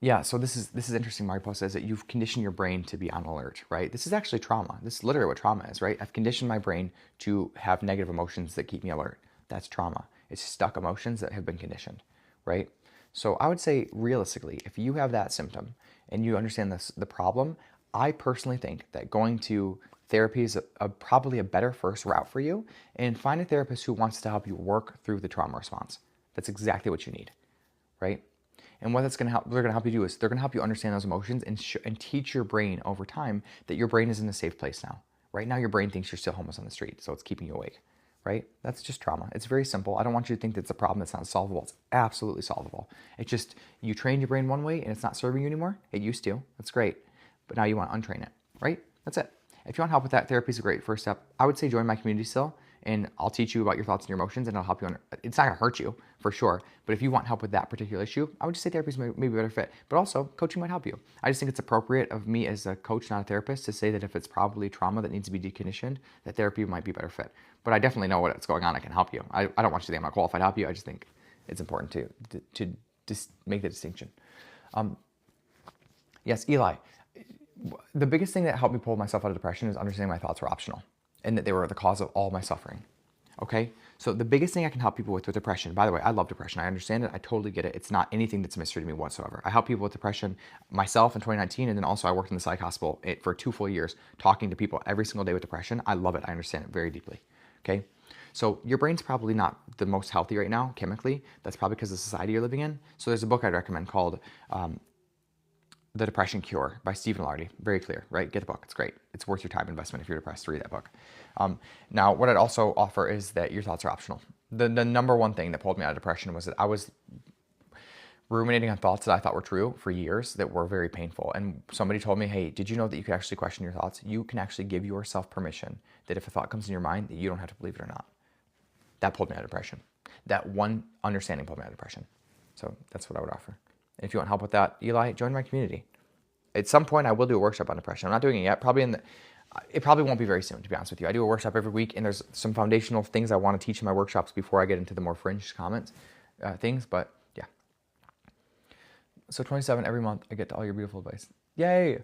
Yeah, so this is interesting. Mariposa says that you've conditioned your brain to be on alert, right? This is actually trauma. This is literally what trauma is, right? I've conditioned my brain to have negative emotions that keep me alert. That's trauma. It's stuck emotions that have been conditioned, right? So I would say realistically, if you have that symptom and you understand the problem, I personally think that going to therapy is probably a better first route for you, and find a therapist who wants to help you work through the trauma response. That's exactly what you need, right? And what they're going to help you do is they're going to help you understand those emotions and teach your brain over time that your brain is in a safe place now. Right now, your brain thinks you're still homeless on the street, so it's keeping you awake, right? That's just trauma. It's very simple. I don't want you to think that it's a problem that's not solvable. It's absolutely solvable. It's just you trained your brain one way and it's not serving you anymore. It used to. That's great. But now you want to untrain it, right? That's it. If you want help with that, therapy is a great first step. I would say join my community still, and I'll teach you about your thoughts and your emotions, and I'll help you. It's not going to hurt you, for sure, but if you want help with that particular issue, I would just say therapy is maybe a better fit, but also coaching might help you. I just think it's appropriate of me as a coach, not a therapist, to say that if it's probably trauma that needs to be deconditioned, that therapy might be a better fit. But I definitely know what's going on. I can help you. I don't want you to think I'm not qualified to help you. I just think it's important to just make the distinction. Yes, Eli. The biggest thing that helped me pull myself out of depression is understanding my thoughts were optional and that they were the cause of all my suffering. Okay? So the biggest thing I can help people with depression, by the way, I love depression. I understand it. I totally get it. It's not anything that's a mystery to me whatsoever. I help people with depression myself in 2019, and then also I worked in the psych hospital for 2 full years talking to people every single day with depression. I love it. I understand it very deeply. Okay? So your brain's probably not the most healthy right now chemically. That's probably because of the society you're living in. So there's a book I'd recommend called The Depression Cure by Stephen Lardy. Very clear, right? Get the book. It's great. It's worth your time investment if you're depressed to read that book. Now, what I'd also offer is that your thoughts are optional. The number one thing that pulled me out of depression was that I was ruminating on thoughts that I thought were true for years that were very painful. And somebody told me, hey, did you know that you could actually question your thoughts? You can actually give yourself permission that if a thought comes in your mind, that you don't have to believe it or not. That pulled me out of depression. That one understanding pulled me out of depression. So that's what I would offer. And if you want help with that, Eli, join my community. At some point, I will do a workshop on depression. I'm not doing it yet. It probably won't be very soon, to be honest with you. I do a workshop every week, and there's some foundational things I want to teach in my workshops before I get into the more fringe things. But yeah. So 27 every month, I get to all your beautiful advice. Yay!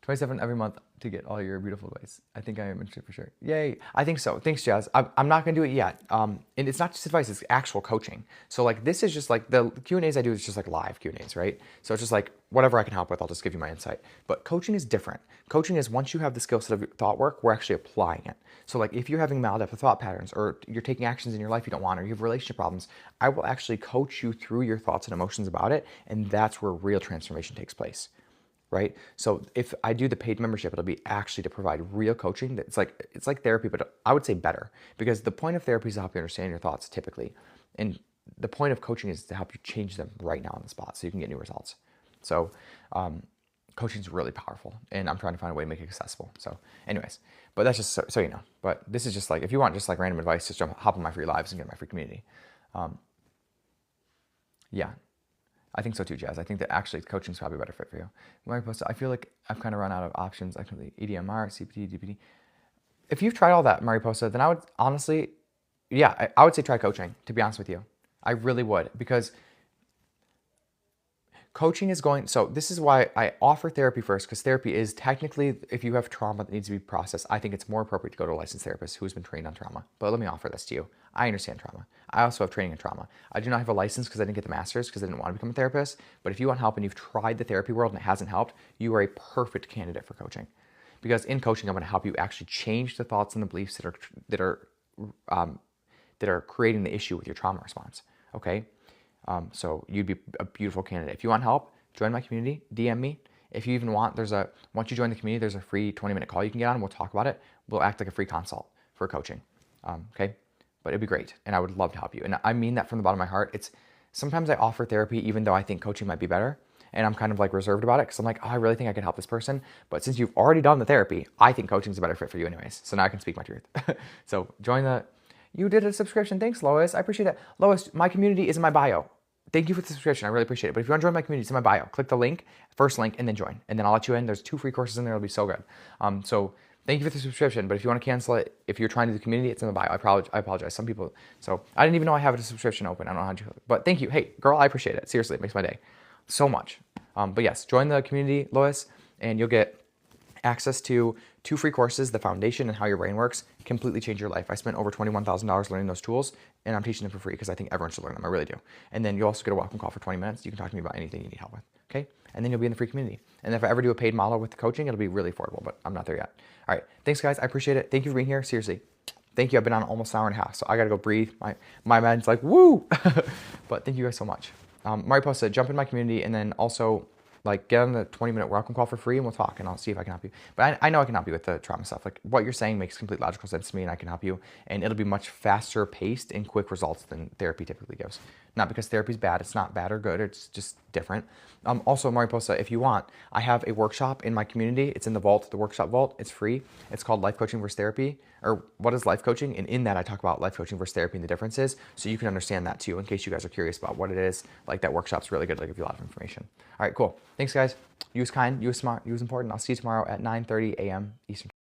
27 every month to get all your beautiful advice. I think I am interested for sure. Yay. I think so. Thanks, Jazz. I'm not going to do it yet. And it's not just advice, it's actual coaching. So like this is just like the Q&As I do is just like live Q&As, right? So it's just like whatever I can help with, I'll just give you my insight. But coaching is different. Coaching is once you have the skill set of thought work, we're actually applying it. So like if you're having maladaptive thought patterns or you're taking actions in your life you don't want or you have relationship problems, I will actually coach you through your thoughts and emotions about it. And that's where real transformation takes place. Right? So if I do the paid membership, it'll be actually to provide real coaching. It's like therapy, but I would say better because the point of therapy is to help you understand your thoughts typically. And the point of coaching is to help you change them right now on the spot so you can get new results. So coaching is really powerful and I'm trying to find a way to make it accessible. So anyways, but that's just so you know, but this is just like, if you want just like random advice, just hop on my free lives and get my free community. Yeah. I think so too, Jazz. I think that actually coaching is probably a better fit for you. Mariposa, I feel like I've kind of run out of options. I can EDMR, CPT, DPT. If you've tried all that, Mariposa, then I would honestly, yeah, I would say try coaching, to be honest with you. I really would, because coaching is going, so this is why I offer therapy first, because therapy is technically, if you have trauma that needs to be processed, I think it's more appropriate to go to a licensed therapist who's been trained on trauma. But let me offer this to you. I understand trauma. I also have training in trauma. I do not have a license because I didn't get the master's because I didn't want to become a therapist. But if you want help and you've tried the therapy world and it hasn't helped, you are a perfect candidate for coaching. Because in coaching, I'm going to help you actually change the thoughts and the beliefs that are creating the issue with your trauma response. Okay? So you'd be a beautiful candidate. If you want help, join my community, DM me. If you even want, once you join the community, there's a free 20-minute call you can get on. We'll talk about it. We'll act like a free consult for coaching. Okay? But it'd be great. And I would love to help you. And I mean that from the bottom of my heart. Sometimes I offer therapy even though I think coaching might be better. And I'm kind of like reserved about it because I'm like, oh, I really think I can help this person. But since you've already done the therapy, I think coaching is a better fit for you anyways. So now I can speak my truth. So you did a subscription. Thanks, Lois. I appreciate that. Lois, my community is in my bio. Thank you for the subscription. I really appreciate it. But if you want to join my community, it's in my bio. Click the link, first link, and then join. And then I'll let you in. There's 2 free courses in there. It'll be so good. So thank you for the subscription. But if you want to cancel it, if you're trying to do the community, it's in the bio. I apologize. Some people, so I didn't even know I have a subscription open. I don't know how to, but thank you. Hey, girl, I appreciate it. Seriously, it makes my day so much. But yes, join the community, Lois, and you'll get access to 2 free courses, The Foundation and How Your Brain Works, completely change your life. I spent over $21,000 learning those tools, and I'm teaching them for free because I think everyone should learn them. I really do. And then you'll also get a welcome call for 20 minutes. You can talk to me about anything you need help with, okay? And then you'll be in the free community. And if I ever do a paid model with the coaching, it'll be really affordable, but I'm not there yet. All right, thanks guys, I appreciate it. Thank you for being here, seriously. Thank you, I've been on almost an hour and a half, so I gotta go breathe. My mind's like, woo! But thank you guys so much. Mariposa, jump in my community, and then also like get on the 20-minute welcome call for free and we'll talk and I'll see if I can help you. But I know I can help you with the trauma stuff. Like what you're saying makes complete logical sense to me and I can help you. And it'll be much faster paced and quick results than therapy typically gives. Not because therapy's bad. It's not bad or good. It's just different. Also, Mariposa, if you want, I have a workshop in my community. It's in the vault, the workshop vault. It's free. It's called Life Coaching versus Therapy, or what is life coaching? And in that, I talk about life coaching versus therapy and the differences, so you can understand that too, in case you guys are curious about what it is. Like that workshop's really good. It'll give you a lot of information. All right, cool. Thanks, guys. Use kind, use smart, use important. I'll see you tomorrow at 9:30 a.m. Eastern Time.